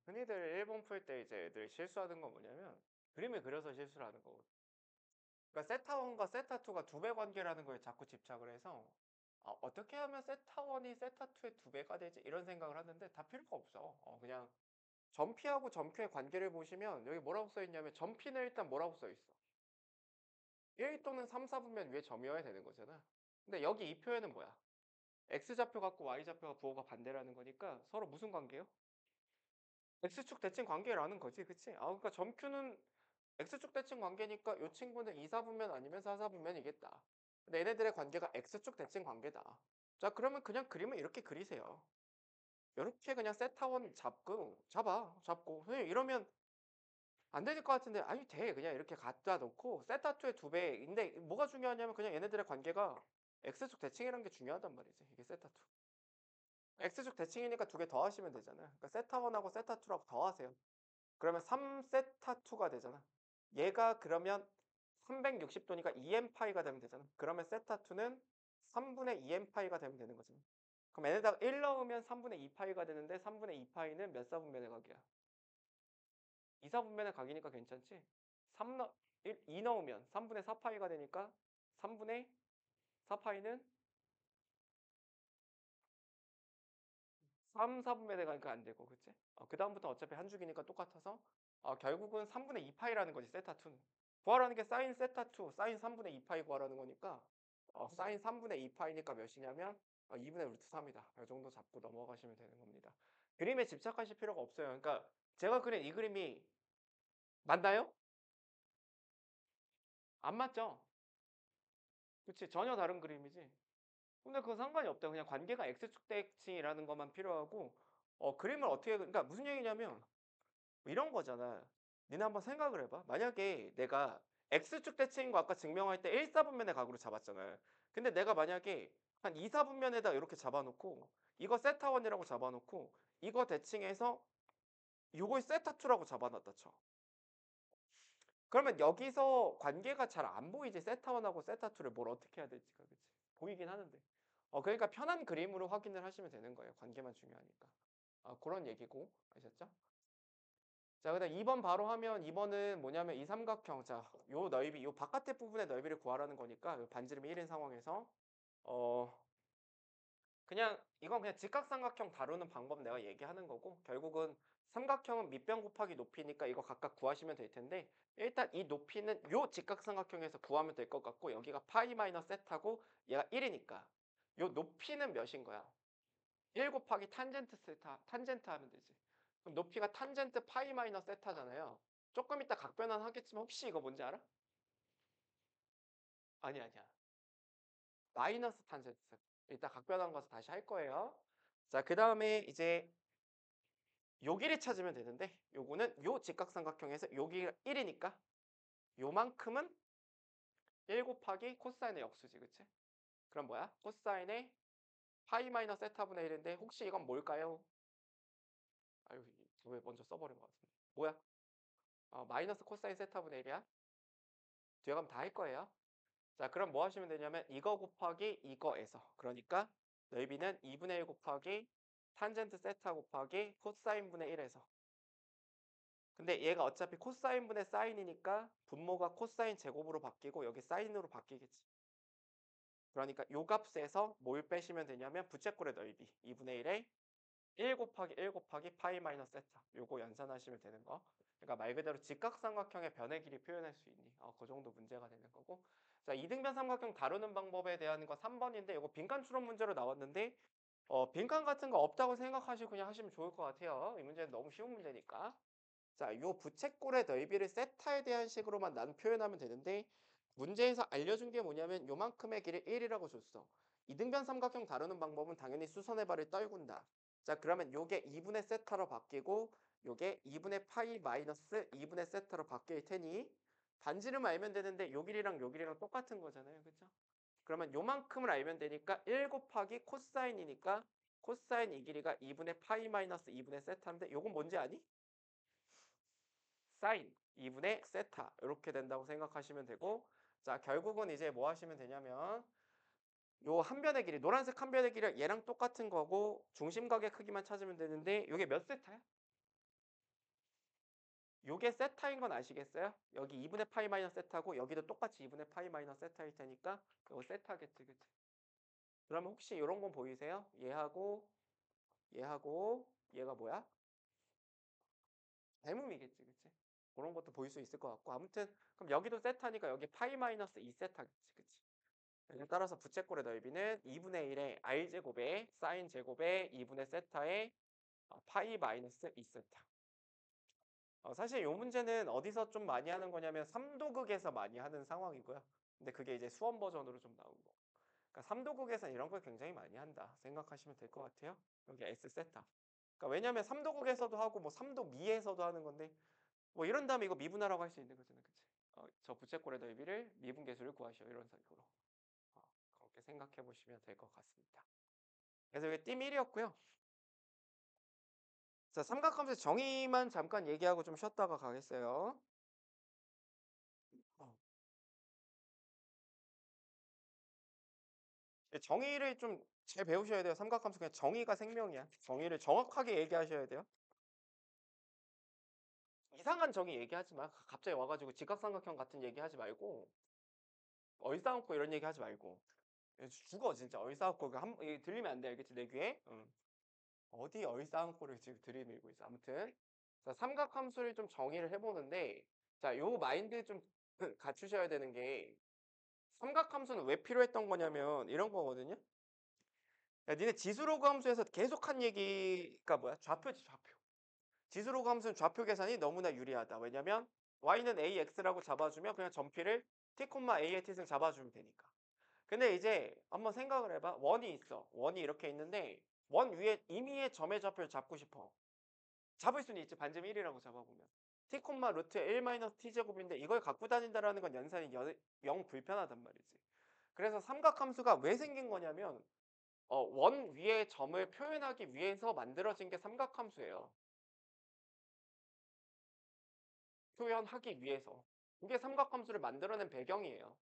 흔히들 일본 풀 때 이제 애들 실수하는 건 뭐냐면 그림을 그려서 실수를 하는 거거든. 그러니까 세타1과 세타2가 두 배 관계라는 거에 자꾸 집착을 해서 어떻게 하면 세타1이 세타2의 두 배가 되지? 이런 생각을 하는데 다 필요가 없어. 그냥 점피하고 점큐의 관계를 보시면 여기 뭐라고 써 있냐면 점피는 일단 뭐라고 써 있어? 1 또는 3, 4분면 위에 점이어야 되는 거잖아. 근데 여기 이 표현은 뭐야? X좌표 갖고 Y좌표가 부호가 반대라는 거니까 서로 무슨 관계요? X축 대칭 관계라는 거지, 그치? 그러니까 점Q는 X축 대칭 관계니까 이 친구는 2, 4분면 아니면 4, 4분면이겠다. 근데 얘네들의 관계가 X축 대칭 관계다. 자, 그러면 그냥 그림을 이렇게 그리세요. 이렇게 그냥 세타1 잡고. 선생님 이러면 안 될 것 같은데, 아니, 돼. 그냥 이렇게 갖다 놓고 세타2의 두 배인데 뭐가 중요하냐면 그냥 얘네들의 관계가 X축 대칭이라는 게 중요하단 말이지. 이게 세타2. X축 대칭이니까 두 개 더하시면 되잖아. 그러니까 세타1하고 세타2라고 더하세요. 그러면 3세타2가 되잖아. 얘가 그러면 360도니까 2n파이가 되면 되잖아. 그러면 세타2는 3분의 2n파이가 되면 되는 거잖아. 그럼 n에다가 1 넣으면 3분의 2파이가 되는데 3분의 2파이는 몇 사분면의 각이야? 2, 4분면의 각이니까 괜찮지? 2 넣으면 3분의 4파이가 되니까 3분의 4파이는 3, 4분면의 각이니까 안 되고, 그치? 그 다음부터 어차피 한 줄기니까 똑같아서 결국은 3분의 2파이라는 거지, 세타2는. 구하라는 게 사인 세타2, 사인 3분의 2파이 구하라는 거니까 사인 3분의 2파이니까 몇이냐면 2분의 루트 3이다. 이 정도 잡고 넘어가시면 되는 겁니다. 그림에 집착하실 필요가 없어요. 그러니까 제가 그린 이 그림이 맞나요? 안 맞죠? 그치? 전혀 다른 그림이지. 근데 그건 상관이 없다. 그냥 관계가 X축 대칭이라는 것만 필요하고 그림을 어떻게 그러니까 무슨 얘기냐면 뭐 이런 거잖아. 니네 한번 생각을 해봐. 만약에 내가 X축 대칭인 거 아까 증명할 때 1, 4분면의 각으로 잡았잖아요. 근데 내가 만약에 한 2, 4분면에다 이렇게 잡아놓고 이거 세타1이라고 잡아놓고 이거 대칭해서 이걸 세타2라고 잡아놨다 쳐. 그러면 여기서 관계가 잘 안 보이지. 세타1하고 세타2를 뭘 어떻게 해야 될지가. 그치? 보이긴 하는데. 그러니까 편한 그림으로 확인을 하시면 되는 거예요. 관계만 중요하니까. 그런 얘기고. 아셨죠? 자, 그다음 2번 바로 하면 2번은 뭐냐면 이 삼각형. 자, 요 넓이, 요 바깥의 부분의 넓이를 구하라는 거니까 요 반지름이 1인 상황에서 그냥 이건 그냥 직각삼각형 다루는 방법 내가 얘기하는 거고 결국은 삼각형은 밑변 곱하기 높이니까 이거 각각 구하시면 될 텐데 일단 이 높이는 요 직각삼각형에서 구하면 될 것 같고 여기가 파이 마이너스 세타고 얘가 1이니까 요 높이는 몇인 거야? 1 곱하기 탄젠트 세타, 탄젠트 하면 되지. 그럼 높이가 탄젠트 파이 마이너스 세타잖아요. 조금 이따 각변환 하겠지만 혹시 이거 뭔지 알아? 아니야. 마이너스 탄젠트 세타. 이따 각변환 가서 다시 할 거예요. 자, 그 다음에 이제 요 길이 찾으면 되는데 요거는 요 직각삼각형에서 요 길이가 1이니까 요만큼은 1 곱하기 코사인의 역수지, 그치? 그럼 뭐야? 코사인의 파이 마이너스 세타분의 1인데 혹시 이건 뭘까요? 아유, 왜 먼저 써버린 것 같은데. 뭐야? 마이너스 코사인 세타분의 1이야? 뒤에 가면 다 할 거예요. 자, 그럼 뭐 하시면 되냐면 이거 곱하기 이거에서 그러니까 넓이는 2분의 1 곱하기 탄젠트 세타 곱하기 코사인분의 1에서 근데 얘가 어차피 코사인분의 사인이니까 분모가 코사인 제곱으로 바뀌고 여기 사인으로 바뀌겠지. 그러니까 요 값에서 뭘 빼시면 되냐면 부채꼴의 넓이 2분의 1에 1 곱하기 1 곱하기 파이 마이너스 세타 요거 연산하시면 되는 거. 그러니까 말 그대로 직각삼각형의 변의 길이 표현할 수 있니? 그 정도 문제가 되는 거고. 자, 이등변 삼각형 다루는 방법에 대한 거 3번인데 이거 빈칸 추론 문제로 나왔는데 빈칸 같은 거 없다고 생각하시고 그냥 하시면 좋을 것 같아요. 이 문제는 너무 쉬운 문제니까. 자, 요 부채꼴의 넓이를 세타에 대한 식으로만 난 표현하면 되는데 문제에서 알려준 게 뭐냐면 요만큼의 길이 1이라고 줬어. 이등변 삼각형 다루는 방법은 당연히 수선의 발을 떨군다. 자, 그러면 요게 2분의 세타로 바뀌고 요게 2분의 파이 마이너스 2분의 세타로 바뀔 테니 반지름 알면 되는데 요 길이랑 요 길이랑 똑같은 거잖아요. 그죠? 그러면 요만큼을 알면 되니까 1 곱하기 코사인이니까 코사인 이 길이가 2분의 파이 마이너스 2분의 세타인데 요건 뭔지 아니? 사인 2분의 세타 이렇게 된다고 생각하시면 되고 자 결국은 이제 뭐 하시면 되냐면 요 한 변의 길이 노란색 한 변의 길이 얘랑 똑같은 거고 중심각의 크기만 찾으면 되는데 이게 몇 세타야? 요게 세타인 건 아시겠어요? 여기 2분의 파이 마이너스 세타고 여기도 똑같이 2분의 파이 마이너스 세타일 테니까 이거 세타겠지, 그치? 그러면 혹시 이런 건 보이세요? 얘하고 얘가 뭐야? 대문이겠지, 그치? 그런 것도 보일 수 있을 것 같고 아무튼 그럼 여기도 세타니까 여기 파이 마이너스 2 세타겠지, 그치? 따라서 부채꼴의 넓이는 2분의 1의 r 제곱에 사인 제곱에 2분의 세타의 파이 마이너스 2 세타. 사실 이 문제는 어디서 좀 많이 하는 거냐면 삼도극에서 많이 하는 상황이고요. 근데 그게 이제 수험 버전으로 좀 나온 거. 그러니까 삼도극에서는 이런 걸 굉장히 많이 한다 생각하시면 될 것 같아요. 여기 S 세타. 그러니까 왜냐면 삼도극에서도 하고 뭐 삼도미에서도 하는 건데 뭐 이런 다음에 이거 미분하라고 할 수 있는 거잖아요. 그치? 저 부채꼴의 넓이를 미분계수를 구하시오. 이런 식으로. 그렇게 생각해 보시면 될 것 같습니다. 그래서 이게 띠 1이었고요. 자, 삼각함수의 정의만 잠깐 얘기하고 좀 쉬었다가 가겠어요. 정의를 좀 잘 배우셔야 돼요. 삼각함수 그냥 정의가 생명이야. 정의를 정확하게 얘기하셔야 돼요. 이상한 정의 얘기하지 마. 갑자기 와가지고 직각삼각형 같은 얘기하지 말고 얼싸안고 이런 얘기하지 말고 죽어 진짜 얼싸안고 이게 들리면 안 돼. 알겠지? 내 귀에? 응. 어디 얼싸안고를 지금 들이밀고 있어. 아무튼 자, 삼각함수를 좀 정의를 해보는데 자, 요 마인드 좀 갖추셔야 되는 게 삼각함수는 왜 필요했던 거냐면 이런 거거든요. 야, 니네 지수로그 함수에서 계속 한 얘기가 뭐야? 좌표지, 좌표. 지수로그 함수는 좌표 계산이 너무나 유리하다. 왜냐면 y는 ax라고 잡아주면 그냥 점피를 t, a의 t를 잡아주면 되니까. 근데 이제 한번 생각을 해봐. 원이 있어. 원이 이렇게 있는데 원 위에 임의의 점의 좌표를 잡고 싶어. 잡을 수는 있지. 반점 1이라고 잡아보면. t, 루트 1-t 제곱인데 이걸 갖고 다닌다라는 건 연산이 영 불편하단 말이지. 그래서 삼각함수가 왜 생긴 거냐면 원 위의 점을 표현하기 위해서 만들어진 게 삼각함수예요. 표현하기 위해서. 그게 삼각함수를 만들어낸 배경이에요.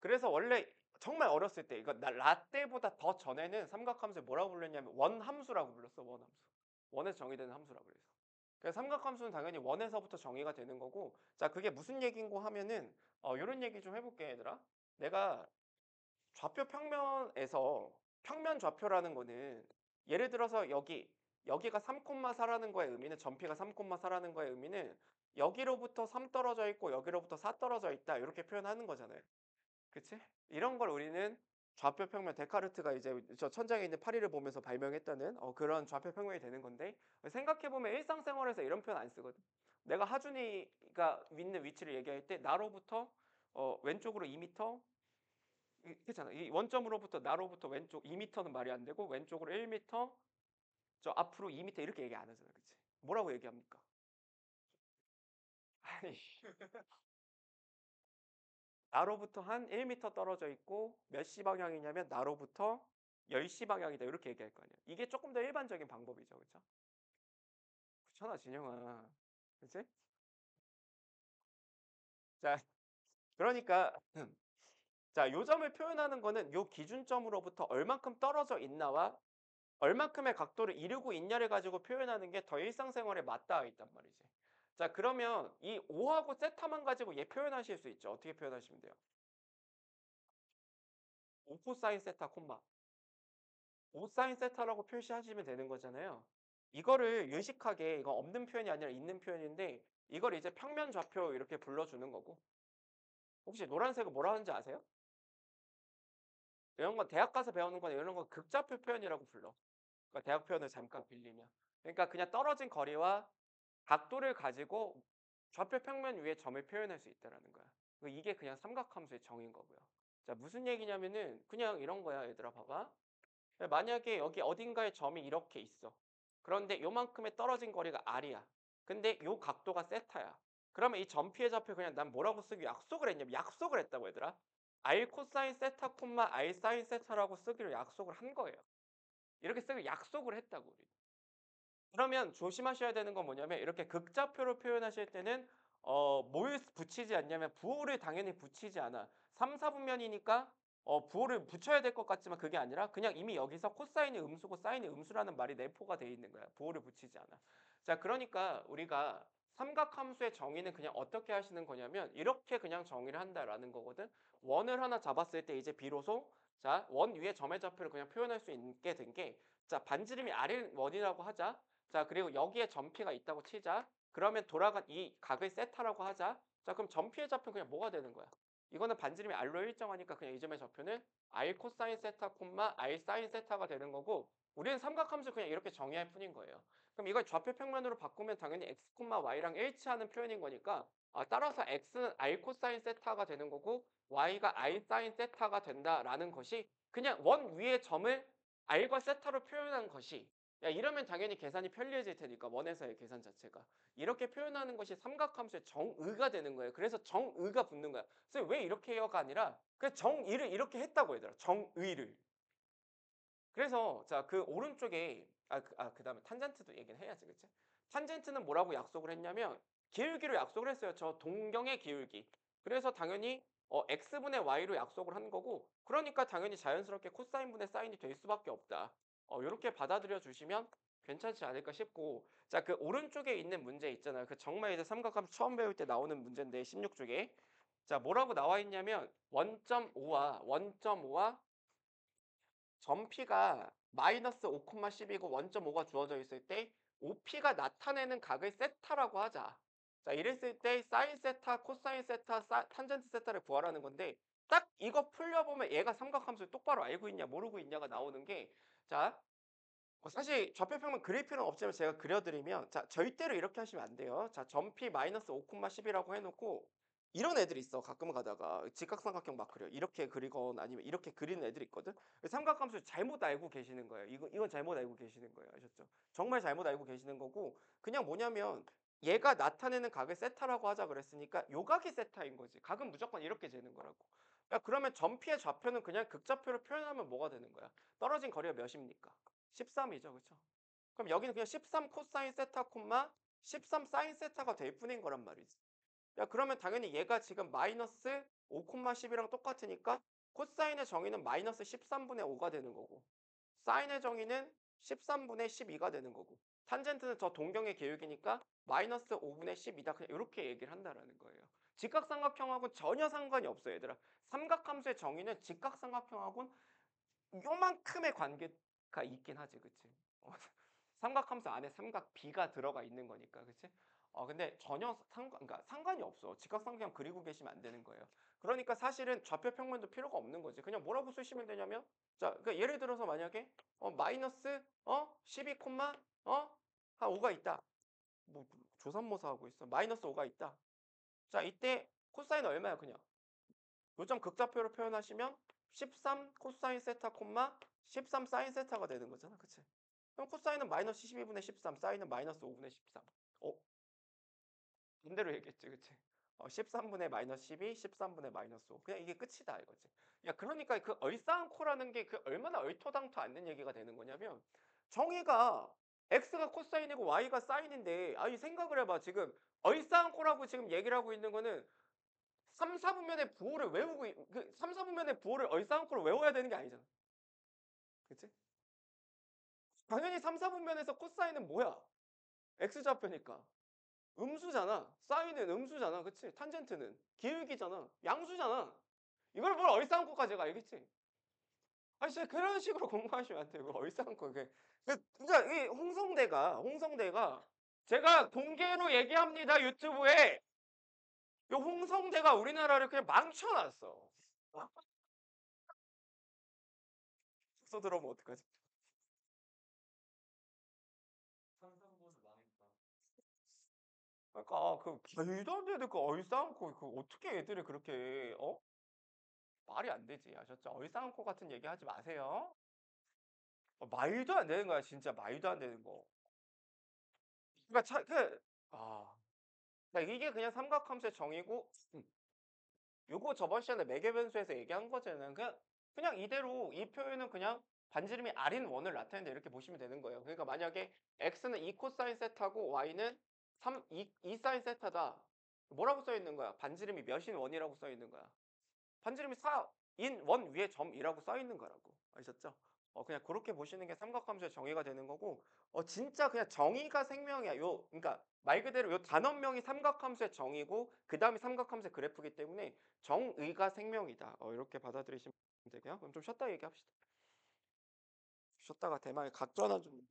그래서 원래 정말 어렸을 때, 이거 라떼보다 더 전에는 삼각함수를 뭐라고 불렀냐면 원함수라고 불렀어, 원함수. 원에서 정의되는 함수라고 그래서. 그래서 삼각함수는 당연히 원에서부터 정의가 되는 거고, 자, 그게 무슨 얘기인고 하면은, 이런 얘기 좀 해볼게, 얘들아. 내가 좌표 평면에서 평면 좌표라는 거는 예를 들어서 여기가 3,4라는 거의 의미는 점피가 3,4라는 거의 의미는 여기로부터 3 떨어져 있고 여기로부터 4 떨어져 있다 이렇게 표현하는 거잖아요. 그치? 이런 걸 우리는 좌표 평면 데카르트가 이제 저 천장에 있는 파리를 보면서 발명했다는 그런 좌표 평면이 되는 건데 생각해보면 일상생활에서 이런 표현 안 쓰거든. 내가 하준이가 있는 위치를 얘기할 때 나로부터 왼쪽으로 2m 그렇잖아. 이 원점으로부터 나로부터 왼쪽 2m는 말이 안 되고 왼쪽으로 1m 저 앞으로 2m 이렇게 얘기 안 하잖아. 그치? 뭐라고 얘기합니까? 아니 나로부터 한 1m 떨어져 있고 몇 시 방향이냐면 나로부터 10시 방향이다 이렇게 얘기할 거 아니야. 이게 조금 더 일반적인 방법이죠. 그렇죠? 그렇잖아 진영아. 그치? 자 그러니까 자, 요 점을 표현하는 거는 요 기준점으로부터 얼만큼 떨어져 있나와 얼만큼의 각도를 이루고 있냐를 가지고 표현하는 게 더 일상생활에 맞닿아 있단 말이지. 자, 그러면 이 5하고 세타만 가지고 얘 표현하실 수 있죠. 어떻게 표현하시면 돼요? 5 코사인 세타 콤마 5 사인 세타라고 표시하시면 되는 거잖아요. 이거를 유식하게 이거 없는 표현이 아니라 있는 표현인데 이걸 이제 평면 좌표 이렇게 불러주는 거고 혹시 노란색은 뭐라 하는지 아세요? 이런 건 대학 가서 배우는 건 이런 건 극좌표 표현이라고 불러. 그러니까 대학 표현을 잠깐 빌리면. 그러니까 그냥 떨어진 거리와 각도를 가지고 좌표 평면 위에 점을 표현할 수 있다라는 거야. 이게 그냥 삼각함수의 정의인 거고요. 자, 무슨 얘기냐면은 그냥 이런 거야, 얘들아 봐봐. 만약에 여기 어딘가에 점이 이렇게 있어. 그런데 요만큼의 떨어진 거리가 r이야. 근데 요 각도가 세타야. 그러면 이 점피의 좌표 그냥 난 뭐라고 쓰기 약속을 했냐면 약속을 했다고 얘들아. r 코사인 세타 콤마 r 사인 세타라고 쓰기로 약속을 한 거예요. 이렇게 쓰기로 약속을 했다고 우리. 그러면 조심하셔야 되는 건 뭐냐면 이렇게 극좌표로 표현하실 때는 뭘 붙이지 않냐면 부호를 당연히 붙이지 않아. 3, 4분면이니까 부호를 붙여야 될 것 같지만 그게 아니라 그냥 이미 여기서 코사인이 음수고 사인이 음수라는 말이 내포가 돼 있는 거야. 부호를 붙이지 않아. 자, 그러니까 우리가 삼각함수의 정의는 그냥 어떻게 하시는 거냐면 이렇게 그냥 정의를 한다라는 거거든. 원을 하나 잡았을 때 이제 비로소 자, 원 위에 점의 좌표를 그냥 표현할 수 있게 된 게 자, 반지름이 아래 원이라고 하자. 자, 그리고 여기에 점피가 있다고 치자. 그러면 돌아간 이 각을 세타라고 하자. 자, 그럼 점피의 좌표는 그냥 뭐가 되는 거야? 이거는 반지름이 r로 일정하니까 그냥 이 점의 좌표는 r 코사인 세타 콤마 r 사인 세타가 되는 거고 우리는 삼각함수 그냥 이렇게 정의할 뿐인 거예요. 그럼 이걸 좌표 평면으로 바꾸면 당연히 x, y랑 일치하는 표현인 거니까 따라서 x는 r 코사인 세타가 되는 거고 y가 r 사인 세타가 된다라는 것이 그냥 원 위의 점을 r과 세타로 표현한 것이 야 이러면 당연히 계산이 편리해질 테니까 원에서의 계산 자체가 이렇게 표현하는 것이 삼각함수의 정의가 되는 거예요. 그래서 정의가 붙는 거야. 그래서 왜 이렇게 해요가 아니라 그 정의를 이렇게 했다고 얘들아. 정의를. 그래서 자 그 오른쪽에 그다음에 탄젠트도 얘기는 해야지 그치? 탄젠트는 뭐라고 약속을 했냐면 기울기로 약속을 했어요. 저 동경의 기울기. 그래서 당연히 x분의 y로 약속을 한 거고 그러니까 당연히 자연스럽게 코사인분의 사인이 될 수밖에 없다. 요렇게 받아들여 주시면 괜찮지 않을까 싶고 자 그 오른쪽에 있는 문제 있잖아요. 그 정말 이제 삼각함수 처음 배울 때 나오는 문제인데 16쪽에 자 뭐라고 나와 있냐면 원점5와 점P가 마이너스 5,10이고 1.5가 주어져 있을 때 OP가 나타내는 각을 세타라고 하자. 자, 이랬을 때 사인 세타, 코사인 세타, 탄젠트 세타를 구하라는 건데 딱 이거 풀려보면 얘가 삼각함수를 똑바로 알고 있냐 모르고 있냐가 나오는 게 자, 사실 좌표평면 그릴 필요는 없지만 제가 그려드리면 자 절대로 이렇게 하시면 안 돼요. 자, 점P 마이너스 5,10이라고 해놓고 이런 애들이 있어. 가끔 가다가 직각삼각형 막 그려. 이렇게 그리거나 아니면 이렇게 그리는 애들이 있거든. 삼각함수 잘못 알고 계시는 거예요. 이건 잘못 알고 계시는 거예요. 아셨죠? 정말 잘못 알고 계시는 거고 그냥 뭐냐면 얘가 나타내는 각을 세타라고 하자 그랬으니까 요 각이 세타인 거지. 각은 무조건 이렇게 재는 거라고. 야, 그러면 점P의 좌표는 그냥 극좌표로 표현하면 뭐가 되는 거야? 떨어진 거리가 몇입니까? 13이죠. 그렇죠? 그럼 여기는 그냥 13 코사인 세타 콤마 13 사인 세타가 될 뿐인 거란 말이지. 야 그러면 당연히 얘가 지금 마이너스 5,10이랑 똑같으니까 코사인의 정의는 마이너스 13분의 5가 되는 거고 사인의 정의는 13분의 12가 되는 거고 탄젠트는 저 동경의 기울기니까 마이너스 5분의 12다. 그냥 이렇게 얘기를 한다라는 거예요. 직각삼각형하고 전혀 상관이 없어요 얘들아. 삼각함수의 정의는 직각삼각형하고는 요만큼의 관계가 있긴 하지 그치? 삼각함수 안에 삼각 B가 들어가 있는 거니까 그치? 근데 전혀 그러니까 상관이 없어. 직각삼각형 그리고 계시면 안 되는 거예요. 그러니까 사실은 좌표 평면도 필요가 없는 거지. 그냥 뭐라고 쓰시면 되냐면 자, 그러니까 예를 들어서 만약에 마이너스 12 콤마 한 5가 있다. 뭐 조삼모사 하고 있어. 마이너스 5가 있다. 자, 이때 코사인 얼마야 그냥? 요점 극좌표로 표현하시면 13 코사인 세타 콤마 13 사인 세타가 되는 거잖아. 그치? 그럼 코사인은 마이너스 12분의 13, 사인은 마이너스 5분의 13. 반대로 얘기했지, 그치? 13분의 마이너스 12, 13분의 마이너스 5. 그냥 이게 끝이다, 이거지. 야, 그러니까 그 얼싸안코라는 게 그 얼마나 얼토당토 않는 얘기가 되는 거냐면, 정의가 x가 코사인이고 y가 사인인데, 이 생각을 해봐. 지금 얼싸안코라고 지금 얘기를 하고 있는 거는 3, 4분면의 부호를 외우고, 3, 4분면의 부호를 얼싸안코로 외워야 되는 게 아니잖아. 그치? 당연히 3, 4분면에서 코사인은 뭐야? x좌표니까. 음수잖아. 사인은 음수잖아. 그치? 탄젠트는 기울기잖아. 양수잖아. 이걸 뭘 얼싸안고까지 알겠지? 진짜 그런 식으로 공부하시면 안 돼요. 얼싸안고. 그러니까 이 홍성대가 제가 공개로 얘기합니다. 유튜브에 이 홍성대가 우리나라를 그냥 망쳐놨어. 써 들어보면 어떡하지? 상상보는 망했다. 그러니까 그 말도 안 되는 그 얼싸안고 그 어떻게 애들이 그렇게 말이 안 되지. 아셨죠? 얼싸안고 같은 얘기 하지 마세요. 말도 안 되는 거야, 진짜 말도 안 되는 거. 그러니까 그러니까 이게 그냥 삼각함수의 정의고, 요거 저번 시간에 매개변수에서 얘기한 거잖아요. 그냥 이대로 이 표현은 그냥 반지름이 R인 원을 나타낸다 이렇게 보시면 되는 거예요. 그러니까 만약에 x는 2 코사인 세타고 y는 2 사인 세타다. 뭐라고 써 있는 거야? 반지름이 몇인 원이라고 써 있는 거야. 반지름이 4인 원 위에 점이라고 써 있는 거라고. 아셨죠? 그냥 그렇게 보시는 게 삼각함수의 정의가 되는 거고 진짜 그냥 정의가 생명이야. 그러니까 말 그대로 요 단원명이 삼각함수의 정의고 그다음이 삼각함수의 그래프이기 때문에 정의가 생명이다. 이렇게 받아들이시면 되고요. 그럼 좀 쉬었다 얘기합시다. 쉬었다가 대망의 각전환 좀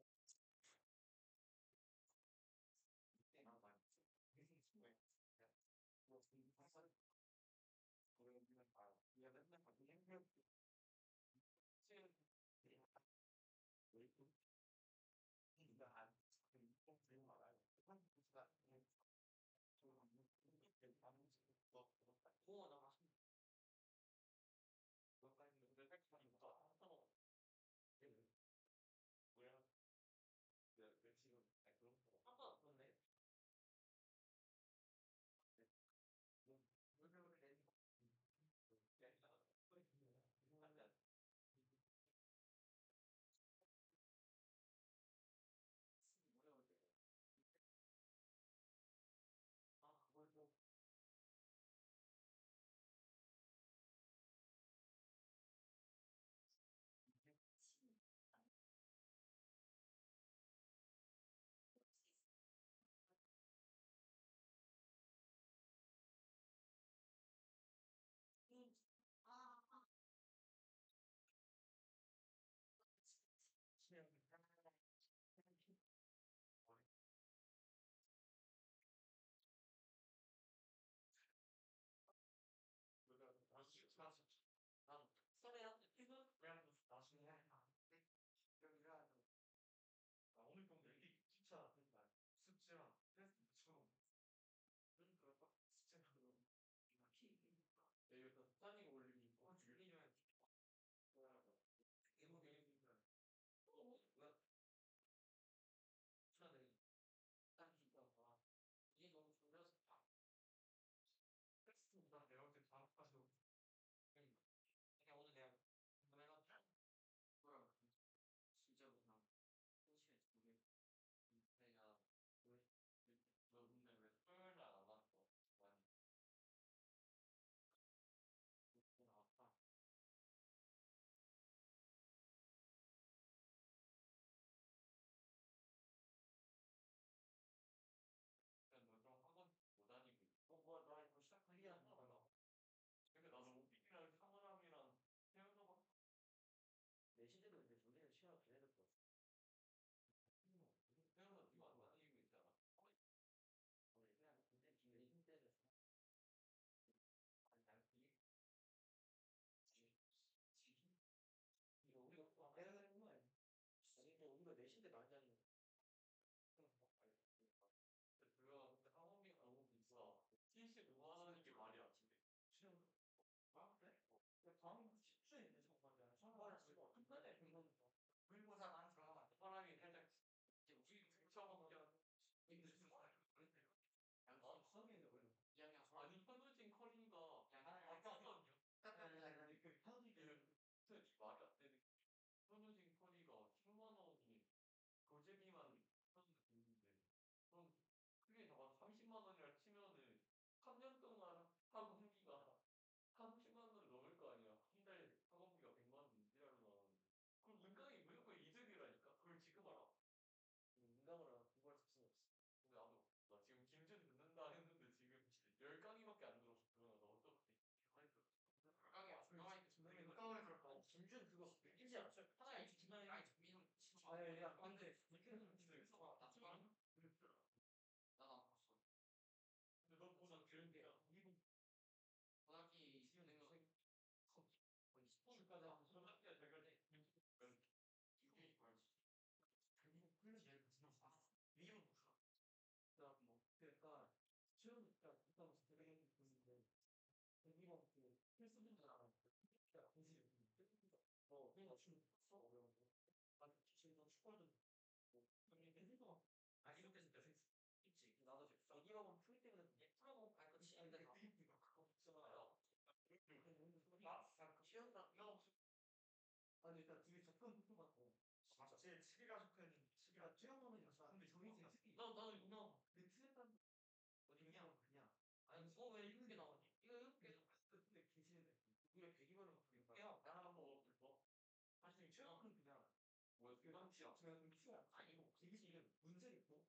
그 당시 합치면 좀 키워야 아니 뭐 김치 문제 있고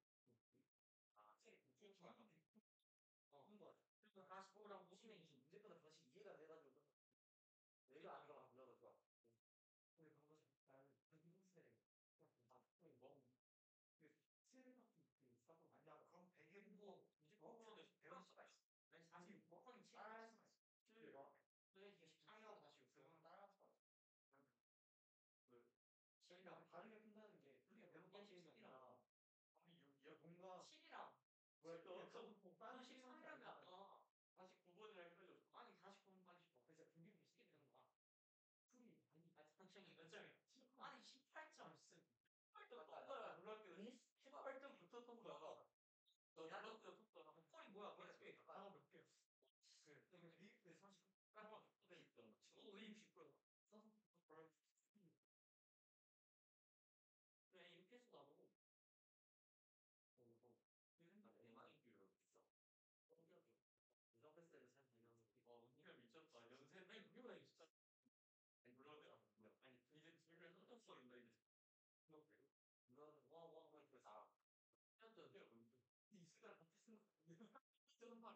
책 중요치 않아 그런 거 같아. 그리고 45랑 50이 문제보다 다시 이해가 돼가지고 내가 안 가면 불러가지고 근데 그런 것이 나는 인생에 뭐 그 싸도 아니야 그럼 되게 뭐 이제 공부도 배울 수가 있어. 난 사실 버퍼링 따라할 수가 있어 그래 이게 14년 다시 그러면 따라할 수가 있어. 그러니까 다르게 푼다는 게 우리가 배운 게 아니라 아니 뭔가 7이랑 뭐야 나는 13이라면 아까 49번이랑 헷갈렸어 아니 49분 80분 그래서 그게 이게 되는 거야. 풀이 아니 아니 당신이 몇 점이야? 아니 18점 쓴 18점 맞다. 떴어요. 놀랍게 18점 붙었던 거야. 야, 너 폴이 뭐야? 뭐야? 단어 몇 개야? 그 리그 30 까만 지금 50% 써서 그래 이렇게 해서 나오고 대망의 뷰로 있어. 이런 패스를 잘 달려서 언니가 미쳤다 연세 아니 우리가 진짜 아니 물론 아니 이제 둘을 흩었어 이제 이거는 와와 이거 다 현재 이 시간 같이 쓰는 말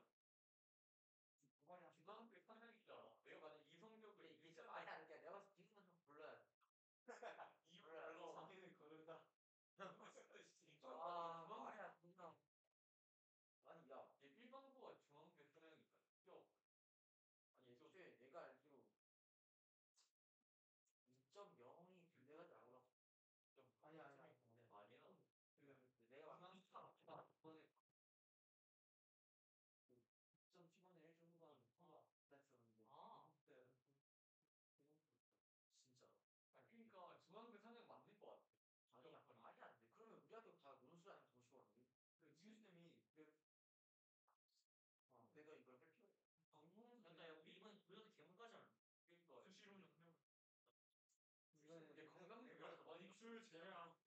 그거야 중학교 사장이잖아 내가 만약 이성격을 이게 진짜 말이 안 돼. 내가 봐서 기분은 좀 불러야 돼. 이불로 자기를 거른다 아 말이 안 된다. 아니 야 얘 일반고가 중학교 사장이니까 아니 애초에 내가 알기로 2.0이 군대가 나오라. 아니야 아니야. 그 내가 중앙 이번에 2.7번에 1점 후반 됐었는데. 아. 때 진짜. 그러니까 중학교 사장 맞는 거 같아 아니 약간 말이 안 돼. 그러면 우리 학교 다 논술 아니면 도시거든요. 그 지우쌤이 내가 이걸 할 필요가 있어. 방문 그러니까 우리 이번에 우리한테 개문까지 안 그러니까 수시로 영역 이번에 이게 건강 대결에서 원술 제외하고